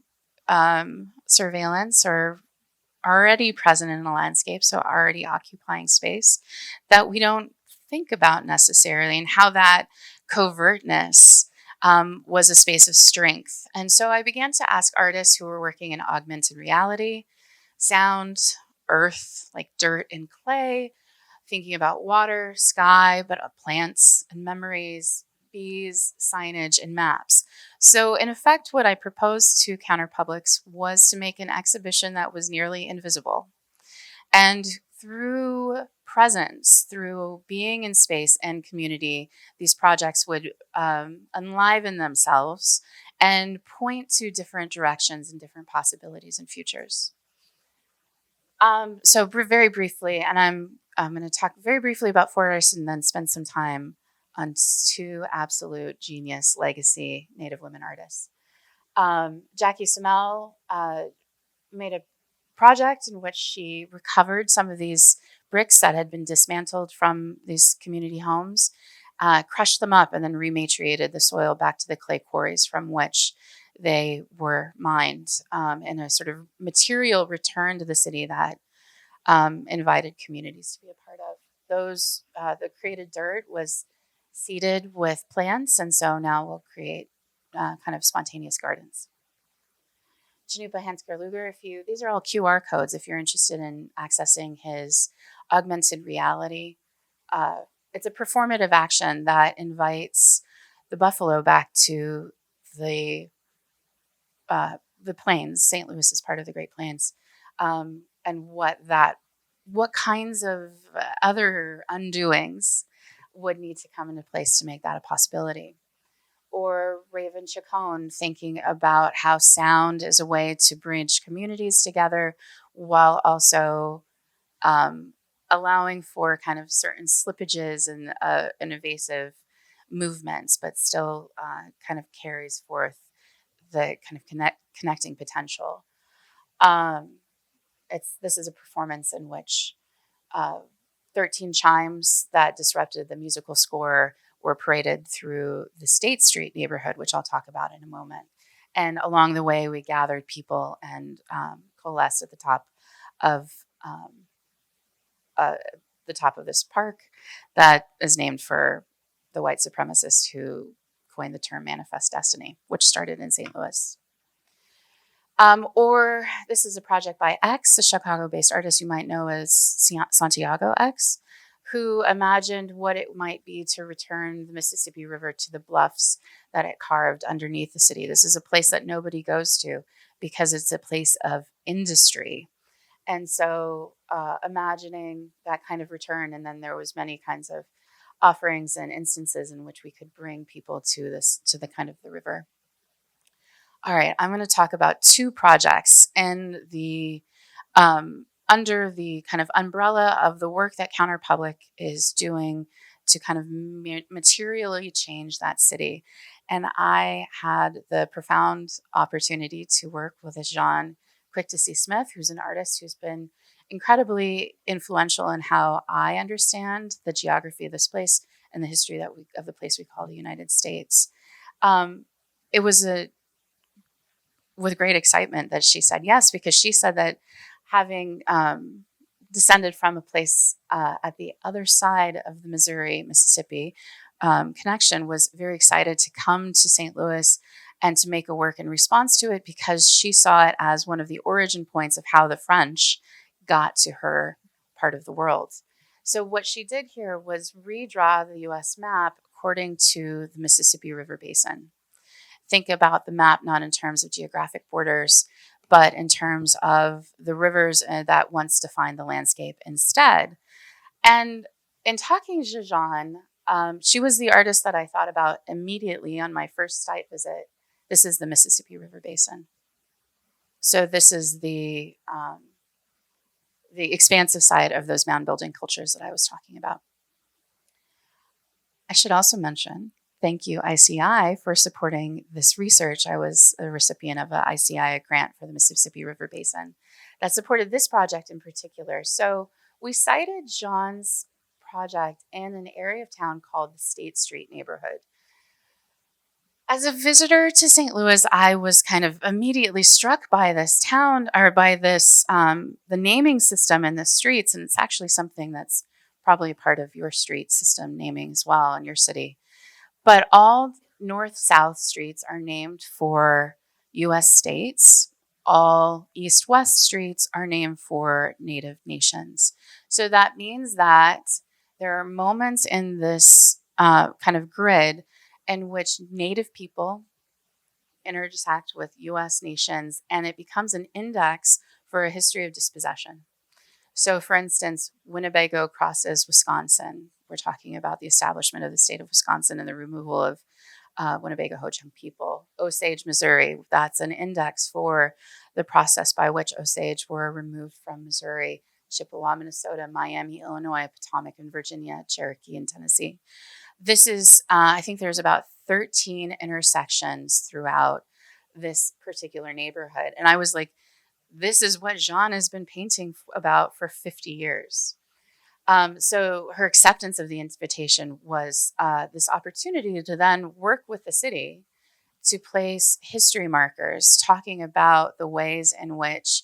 surveillance or already present in the landscape, so already occupying space, that we don't think about necessarily, and how that covertness was a space of strength. And so I began to ask artists who were working in augmented reality, sound, earth, like dirt and clay, thinking about water, sky, but plants and memories, bees, signage, and maps. So in effect, what I proposed to COUNTERPUBLIC was to make an exhibition that was nearly invisible. And through presence, through being in space and community, these projects would enliven themselves and point to different directions and different possibilities and futures. So very briefly, and I'm going to talk very briefly about four artists and then spend some time on two absolute genius legacy Native women artists. Jackie Samel made a project in which she recovered some of these bricks that had been dismantled from these community homes, crushed them up, and then rematriated the soil back to the clay quarries from which they were mined, in a sort of material return to the city that invited communities to be a part of. Those, the created dirt was seeded with plants, and so now we'll create kind of spontaneous gardens. Janupa Hansker-Luger, these are all QR codes if you're interested in accessing his augmented reality. It's a performative action that invites the buffalo back to the plains. St. Louis is part of the Great Plains, and what kinds of other undoings would need to come into place to make that a possibility. Or Raven Chacon thinking about how sound is a way to bridge communities together while also allowing for kind of certain slippages and evasive movements, but still kind of carries forth the kind of connecting potential. This is a performance in which 13 chimes that disrupted the musical score were paraded through the State Street neighborhood, which I'll talk about in a moment. And along the way, we gathered people and coalesced at the top of this park that is named for the white supremacist who coined the term manifest destiny, which started in St. Louis. Or this is a project by X, a Chicago-based artist you might know as Santiago X, who imagined what it might be to return the Mississippi River to the bluffs that it carved underneath the city. This is a place that nobody goes to because it's a place of industry. And so imagining that kind of return, and then there was many kinds of offerings and instances in which we could bring people to the kind of the river. All right, I'm going to talk about two projects in the under the kind of umbrella of the work that COUNTERPUBLIC is doing to kind of materially change that city. And I had the profound opportunity to work with Jean Quick-to-See-Smith, who's an artist who's been incredibly influential in how I understand the geography of this place and the history of the place we call the United States. It was with great excitement that she said yes, because she said that having descended from a place at the other side of the Missouri-Mississippi connection, was very excited to come to St. Louis and to make a work in response to it, because she saw it as one of the origin points of how the French got to her part of the world. So what she did here was redraw the U.S. map according to the Mississippi River Basin. Think about the map not in terms of geographic borders, but in terms of the rivers that once defined the landscape instead. And in talking to Jean, she was the artist that I thought about immediately on my first site visit. This is the Mississippi River Basin. So this is the expansive side of those mound building cultures that I was talking about. I should also mention, thank you, ICI, for supporting this research. I was a recipient of an ICI grant for the Mississippi River Basin that supported this project in particular. So we cited Jean's project in an area of town called the State Street neighborhood. As a visitor to St. Louis, I was kind of immediately struck by this town, or by this, the naming system in the streets. And it's actually something that's probably a part of your street system naming as well in your city. But all north-south streets are named for U.S. states. All east-west streets are named for Native nations. So that means that there are moments in this kind of grid in which Native people intersect with U.S. nations, and it becomes an index for a history of dispossession. So, for instance, Winnebago crosses Wisconsin. We're talking about the establishment of the state of Wisconsin and the removal of Winnebago Ho-Chunk people. Osage, Missouri, that's an index for the process by which Osage were removed from Missouri. Chippewa, Minnesota, Miami, Illinois, Potomac, and Virginia, Cherokee, and Tennessee. This is, I think there's about 13 intersections throughout this particular neighborhood. And I was like, this is what Jean has been painting about for 50 years. So her acceptance of the invitation was this opportunity to then work with the city to place history markers, talking about the ways in which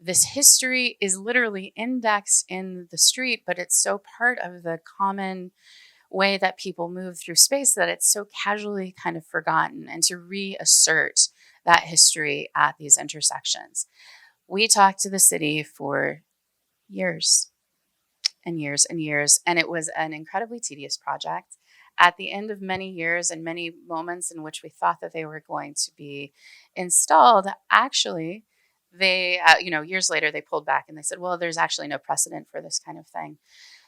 this history is literally indexed in the street, but it's so part of the common way that people move through space that it's so casually kind of forgotten, and to reassert that history at these intersections. We talked to the city for years and years and years, and it was an incredibly tedious project. At the end of many years and many moments in which we thought that they were going to be installed, actually, they, years later, they pulled back and they said, well, there's actually no precedent for this kind of thing.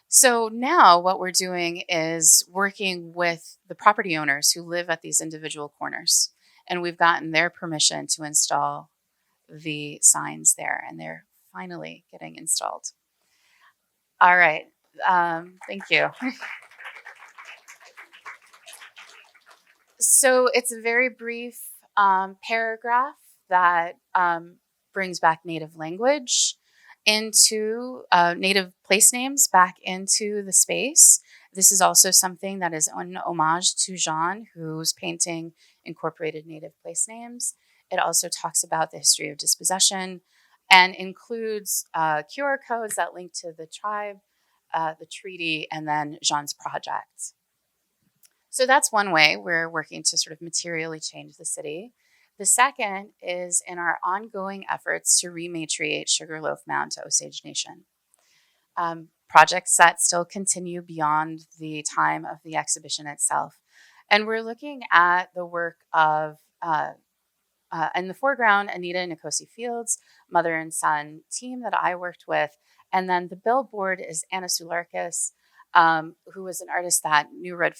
So now what we're doing is working with the property owners who live at these individual corners. And we've gotten their permission to install the signs there, and they're finally getting installed. All right. Thank you. So it's a very brief paragraph that brings back Native language into Native place names back into the space. This is also something that is an homage to Jean, whose painting incorporated Native place names. It also talks about the history of dispossession and includes QR codes that link to the tribe, the treaty, and then Jean's project. So that's one way we're working to sort of materially change the city. The second is in our ongoing efforts to rematriate Sugarloaf Mound to Osage Nation. Projects that still continue beyond the time of the exhibition itself. And we're looking at the work of in the foreground, Anita and Nkosi Fields, mother and son team that I worked with. And then the billboard is Anna Sularkis, who was an artist that New Red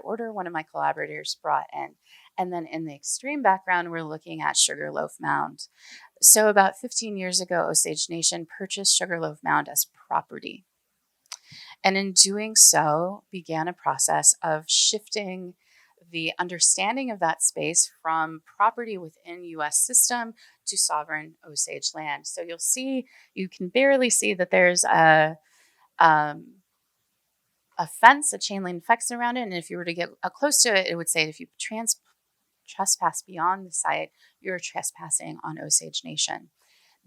Order, one of my collaborators, brought in. And then in the extreme background, we're looking at Sugarloaf Mound. So about 15 years ago, Osage Nation purchased Sugarloaf Mound as property. And in doing so, began a process of shifting the understanding of that space from property within U.S. system to sovereign Osage land. So you can barely see that there's a fence, a chain link fence around it. And if you were to get close to it, it would say if you trespass beyond the site, you're trespassing on Osage Nation.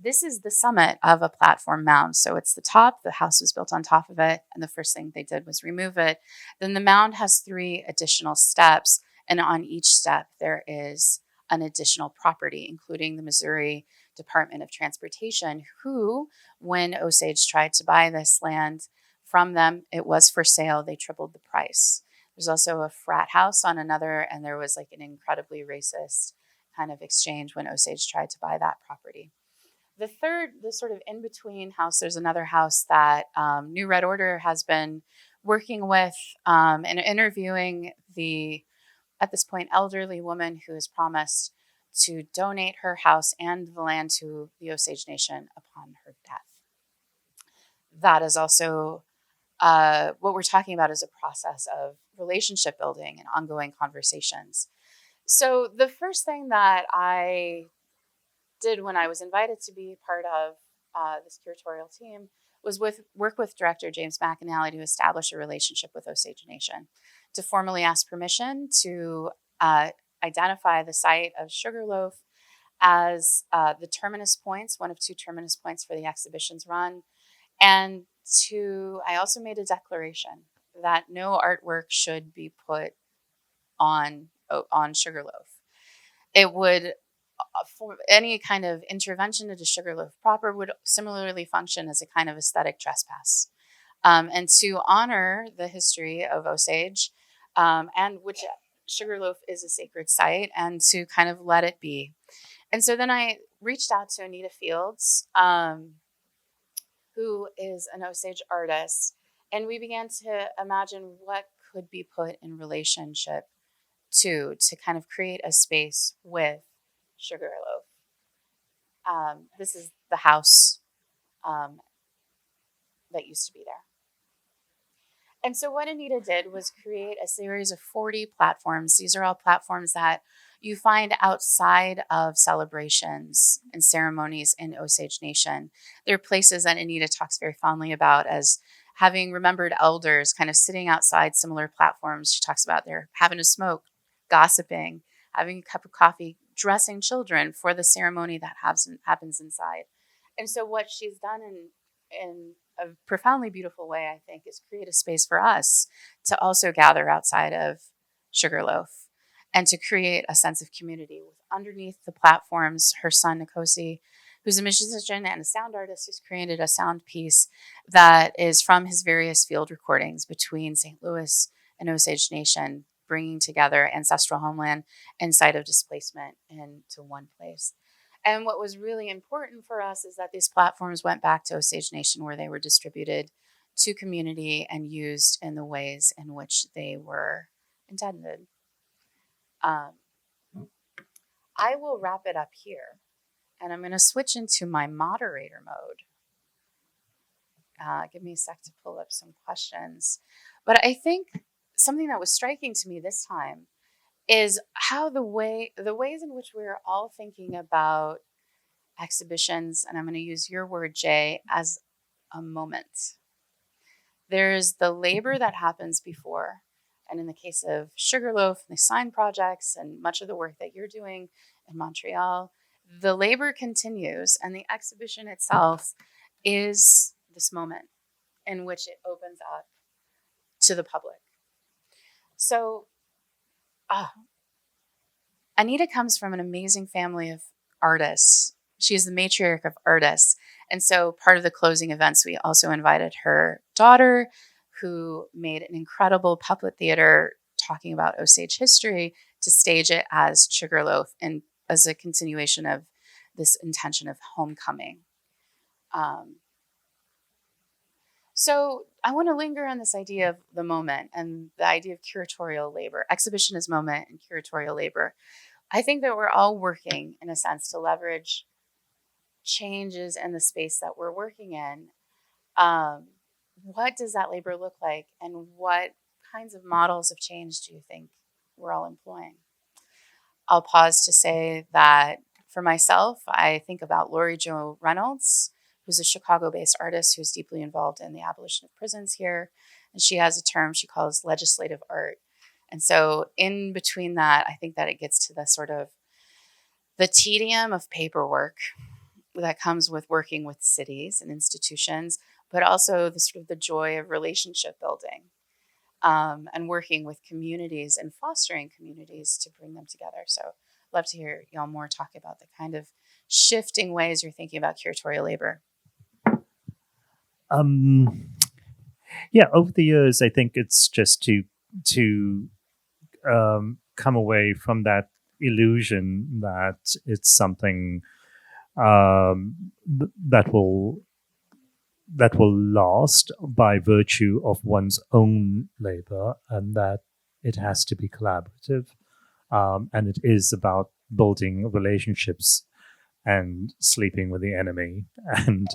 This is the summit of a platform mound. So it's the top, the house was built on top of it, and the first thing they did was remove it. Then the mound has 3 additional steps, and on each step there is an additional property, including the Missouri Department of Transportation, who, when Osage tried to buy this land from them, it was for sale. They tripled the price. There's also a frat house on another, and there was like an incredibly racist kind of exchange when Osage tried to buy that property. The sort of in-between house, there's another house that New Red Order has been working with and interviewing at this point, elderly woman who has promised to donate her house and the land to the Osage Nation upon her death. That is also what we're talking about is a process of relationship building and ongoing conversations. So the first thing that I did when I was invited to be part of this curatorial team was work with director James McAnally to establish a relationship with Osage Nation, to formally ask permission to identify the site of Sugarloaf as the terminus points, one of 2 terminus points for the exhibition's run. And I also made a declaration that no artwork should be put on Sugarloaf. It would, for any kind of intervention into Sugarloaf proper, would similarly function as a kind of aesthetic trespass. And to honor the history of Osage, and which Sugarloaf is a sacred site, and to kind of let it be. And so then I reached out to Anita Fields, who is an Osage artist, and we began to imagine what could be put in relationship to kind of create a space with Sugarloaf. This is the house that used to be there. And so what Anita did was create a series of 40 platforms. These are all platforms that you find outside of celebrations and ceremonies in Osage Nation. They're places that Anita talks very fondly about as having remembered elders kind of sitting outside similar platforms. She talks about they're having a smoke, gossiping, having a cup of coffee, dressing children for the ceremony that happens inside. And so what she's done in a profoundly beautiful way, I think, is create a space for us to also gather outside of Sugarloaf and to create a sense of community. With underneath the platforms, her son, Nkosi, who's a musician and a sound artist, who's created a sound piece that is from his various field recordings between St. Louis and Osage Nation, bringing together ancestral homeland and site of displacement into one place. And what was really important for us is that these platforms went back to Osage Nation, where they were distributed to community and used in the ways in which they were intended. I will wrap it up here, and I'm going to switch into my moderator mode. Give me a sec to pull up some questions. But I think something that was striking to me this time is how the ways in which we're all thinking about exhibitions, and I'm going to use your word, Jay, as a moment. There's the labor that happens before, and in the case of Sugarloaf, the sign projects, and much of the work that you're doing in Montreal, the labor continues, and the exhibition itself is this moment in which it opens up to the public. So, Anita comes from an amazing family of artists. She is the matriarch of artists. And so part of the closing events, we also invited her daughter, who made an incredible puppet theater talking about Osage history, to stage it as Sugarloaf and as a continuation of this intention of homecoming. So I want to linger on this idea of the moment and the idea of curatorial labor. Exhibition is moment and curatorial labor. I think that we're all working, in a sense, to leverage changes in the space that we're working in. What does that labor look like, and what kinds of models of change do you think we're all employing? I'll pause to say that for myself, I think about Laurie Jo Reynolds, who's a Chicago-based artist who's deeply involved in the abolition of prisons here. And she has a term she calls legislative art. And so in between that, I think that it gets to the sort of the tedium of paperwork that comes with working with cities and institutions, but also the sort of the joy of relationship building, and working with communities and fostering communities to bring them together. So I'd love to hear y'all more talk about the kind of shifting ways you're thinking about curatorial labor. Yeah, over the years, I think it's just to come away from that illusion that it's something that will last by virtue of one's own labor, and that it has to be collaborative, and it is about building relationships and sleeping with the enemy, and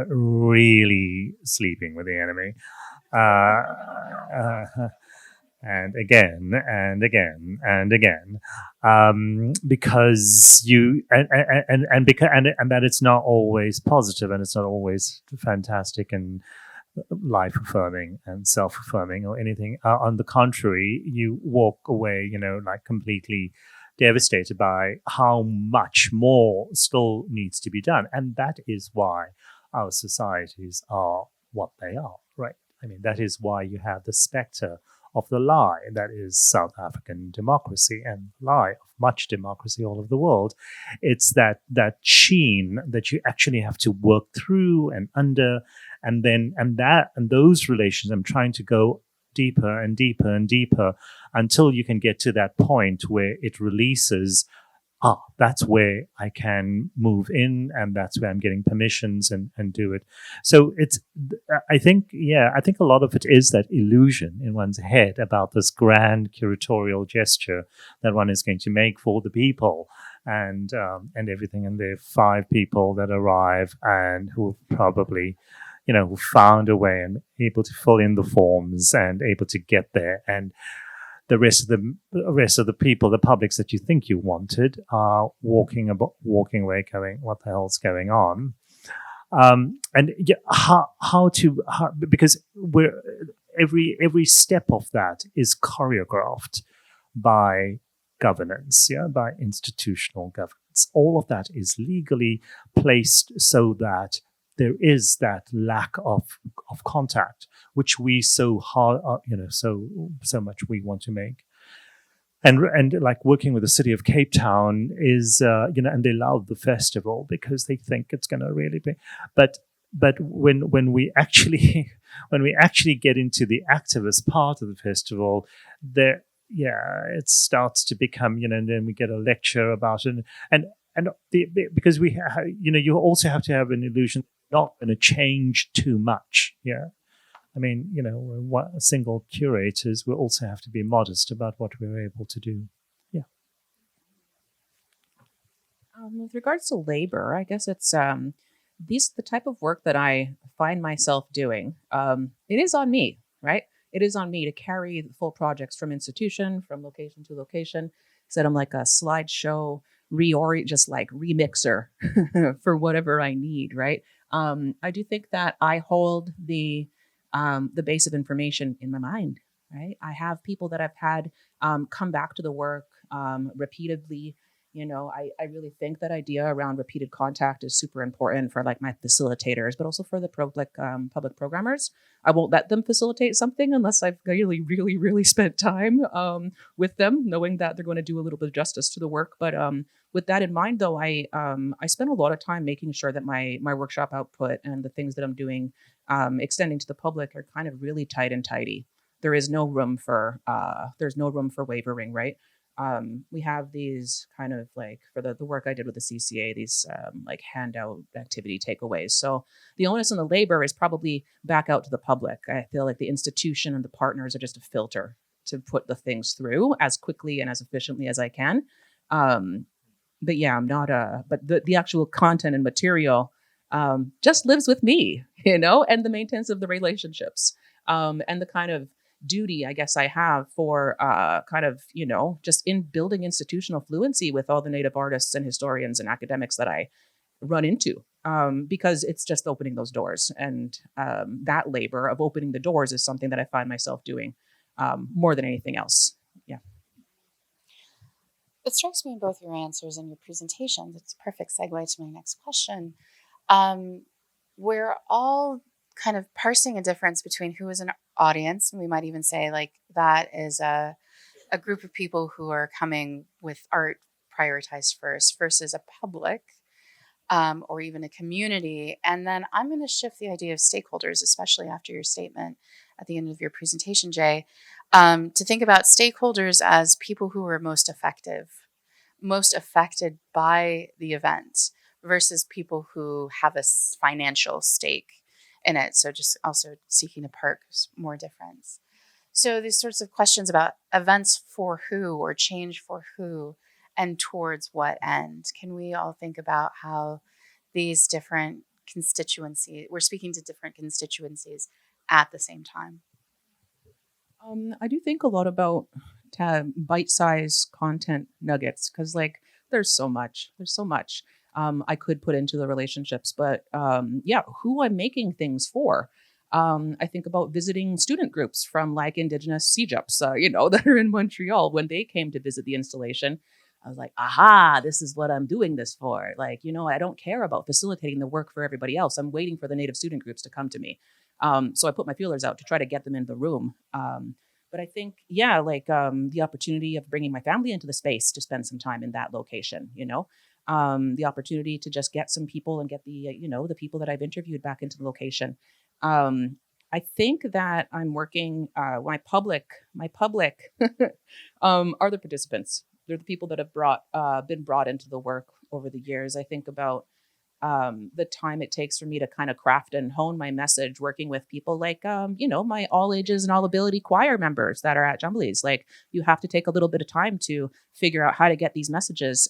really sleeping with the enemy, and again and again and again, because you and because and that it's not always positive, and it's not always fantastic and life affirming and self affirming or anything. On the contrary, you walk away, like completely devastated by how much more still needs to be done. And that is why our societies are what they are, right? I mean, that is why you have the specter of the lie that is South African democracy and lie of much democracy all over the world. It's that sheen that you actually have to work through and under, and those relations. I'm trying to go deeper and deeper and deeper until you can get to that point where it releases. That's where I can move in, and that's where I'm getting permissions and do it. So I think a lot of it is that illusion in one's head about this grand curatorial gesture that one is going to make for the people, and everything. And there are 5 people that arrive and who probably, who found a way and able to fill in the forms and able to get there, and the rest of the people, the publics that you think you wanted, are walking away, going, "What the hell's going on?" Because every step of that is choreographed by governance, by institutional governance. All of that is legally placed so that there is that lack of contact, which we so hard, so much we want to make. And like working with the city of Cape Town is, and they love the festival because they think it's going to really be, but when we actually get into the activist part of the festival, it starts to become, and then we get a lecture about it, because you also have to have an illusion not going to change too much. Yeah. I mean, single curators will also have to be modest about what we're able to do. Yeah. With regards to labor, I guess it's the type of work that I find myself doing. It is on me, right? It is on me to carry the full projects from institution, from location to location. Said I'm like a slideshow just like remixer for whatever I need, right? I do think that I hold the base of information in my mind, right? I have people that I've had come back to the work repeatedly. I really think that idea around repeated contact is super important for like my facilitators, but also for the public programmers. I won't let them facilitate something unless I've really, really, really spent time with them, knowing that they're going to do a little bit of justice to the work. But with that in mind, though, I spend a lot of time making sure that my workshop output and the things that I'm doing, extending to the public, are kind of really tight and tidy. There's no room for wavering, right? we have these kind of like, for the work I did with the CCA, these like handout activity takeaways. So the onus and the labor is probably back out to the public. I feel like the institution and the partners are just a filter to put the things through as quickly and as efficiently as I can. But yeah, I'm not but the actual content and material just lives with me, and the maintenance of the relationships, and the kind of duty I guess I have for kind of, just in building institutional fluency with all the Native artists and historians and academics that I run into, because it's just opening those doors. And that labor of opening the doors is something that I find myself doing more than anything else. Yeah. It strikes me in both your answers and your presentations. It's a perfect segue to my next question. We're all kind of parsing a difference between who is an audience, and we might even say like that is a group of people who are coming with art prioritized first versus a public, or even a community. And then I'm going to shift the idea of stakeholders, especially after your statement at the end of your presentation, Jay, to think about stakeholders as people who are most affected by the event versus people who have a financial stake in it. So just also seeking to park more difference. So these sorts of questions about events for who or change for who and towards what end, can we all think about how these different constituencies, we're speaking to different constituencies at the same time? I do think a lot about bite-sized content nuggets, because like there's so much I could put into the relationships, but who I'm making things for. I think about visiting student groups from like Indigenous CJUPs, that are in Montreal. When they came to visit the installation, I was like, aha, this is what I'm doing this for. Like, I don't care about facilitating the work for everybody else. I'm waiting for the Native student groups to come to me. So I put my feelers out to try to get them in the room. But I think, the opportunity of bringing my family into the space to spend some time in that location, the opportunity to just get some people and get the, the people that I've interviewed back into the location. I think that I'm working, my public are the participants. They're the people that have been brought into the work over the years. I think about the time it takes for me to kind of craft and hone my message, working with people like, my all ages and all ability choir members that are at Jumblies. Like, you have to take a little bit of time to figure out how to get these messages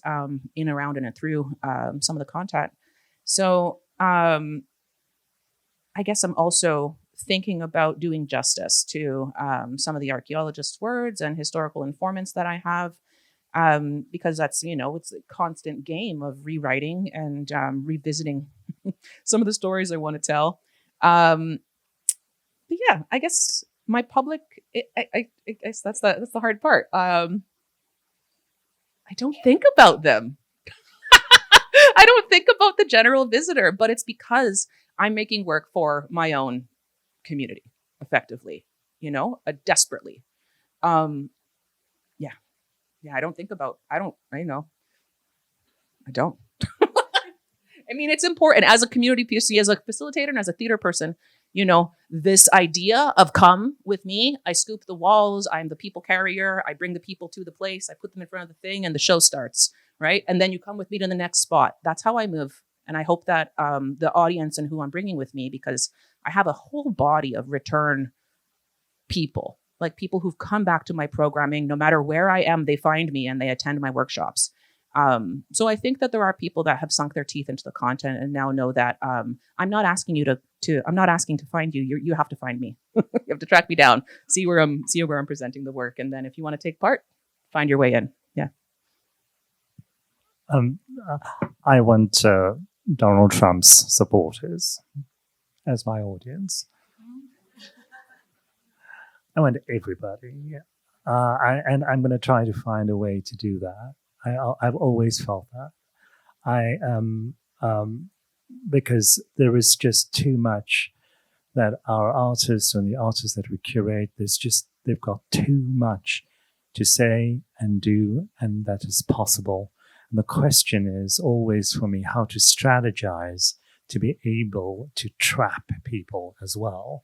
in, around, and through some of the content. So I guess I'm also thinking about doing justice to some of the archaeologists' words and historical informants that I have. Because that's, it's a constant game of rewriting and revisiting some of the stories I want to tell. But yeah, I guess my public, I guess that's the hard part. I don't think about them. I don't think about the general visitor, but it's because I'm making work for my own community effectively, desperately. Yeah, I don't. I mean, it's important as a community PC, as a facilitator, and as a theater person, this idea of come with me. I scoop the walls. I'm the people carrier. I bring the people to the place. I put them in front of the thing and the show starts, right? And then you come with me to the next spot. That's how I move. And I hope that the audience and who I'm bringing with me, because I have a whole body of return people, like people who've come back to my programming, no matter where I am, they find me and they attend my workshops. So I think that there are people that have sunk their teeth into the content and now know that I'm not asking you I'm not asking to find you. You have to find me. You have to track me down, see where I'm presenting the work. And then if you want to take part, find your way in. Yeah. I want Donald Trump's supporters as my audience. I want everybody, and I'm going to try to find a way to do that. I've always felt that. Because there is just too much that our artists and the artists that we curate, they've got too much to say and do, and that is possible. And the question is always for me how to strategize to be able to trap people as well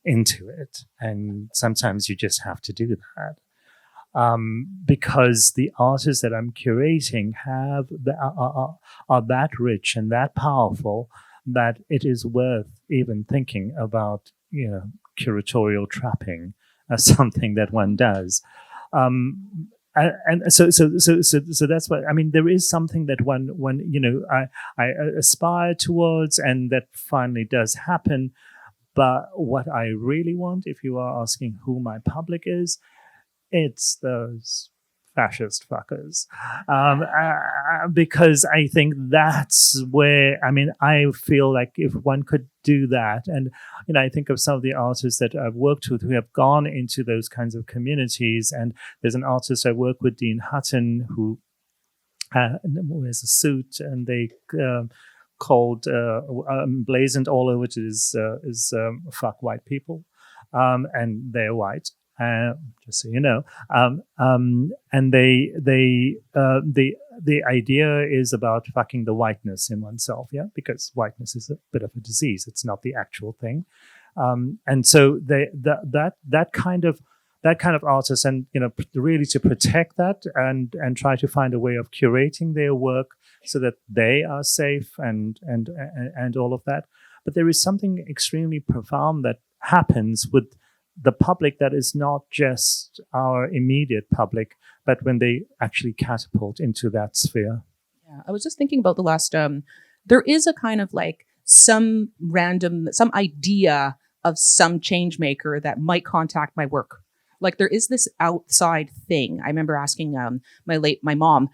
into it. And sometimes you just have to do that. because the artists that I'm curating are that rich and that powerful that it is worth even thinking about, curatorial trapping as something that one does. And so that's what I mean. There is something that one I aspire towards, and that finally does happen. But what I really want, if you are asking who my public is, it's those fascist fuckers. Because I think that's where, I feel like if one could do that, and, I think of some of the artists that I've worked with who have gone into those kinds of communities. And there's an artist I work with, Dean Hutton, who wears a suit, and they called blazoned all over it is fuck white people, and they're white. Just so you know, and the idea is about fucking the whiteness in oneself, because whiteness is a bit of a disease; it's not the actual thing, and so that kind of artist, and really to protect that and try to find a way of curating their work so that they are safe and all of that. But there is something extremely profound that happens with the public that is not just our immediate public, but when they actually catapult into that sphere. Yeah, I was just thinking about the last, there is a kind of like some idea of some change maker that might contact my work. Like there is this outside thing. I remember asking my mom,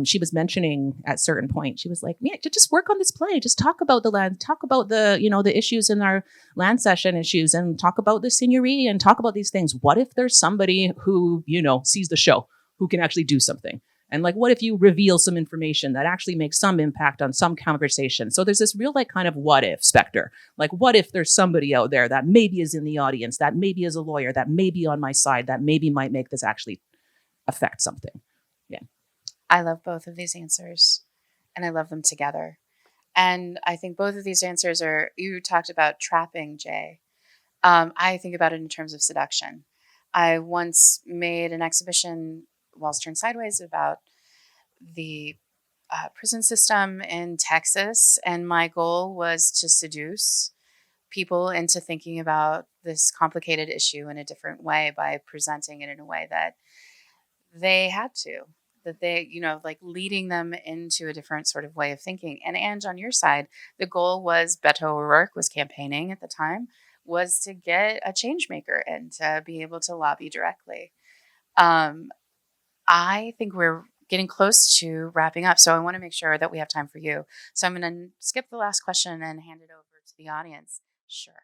she was mentioning at certain point, she was like, "Man, just work on this play. Just talk about the land, talk about the, the issues in our land session issues, and talk about the seigneurie, and talk about these things. What if there's somebody who, sees the show, who can actually do something? And like, what if you reveal some information that actually makes some impact on some conversation?" So there's this real like kind of what if specter. Like, what if there's somebody out there that maybe is in the audience, that maybe is a lawyer, that may be on my side, that maybe might make this actually affect something. Yeah. I love both of these answers, and I love them together. And I think both of these answers you talked about trapping, Jay. I think about it in terms of seduction. I once made an exhibition, Walls Turned Sideways, about the prison system in Texas. And my goal was to seduce people into thinking about this complicated issue in a different way by presenting it in a way that they had to. That they, like leading them into a different sort of way of thinking. And Ange, on your side, the goal was, Beto O'Rourke was campaigning at the time, was to get a change maker and to be able to lobby directly. I think we're getting close to wrapping up, so I want to make sure that we have time for you. So I'm going to skip the last question and hand it over to the audience. Sure.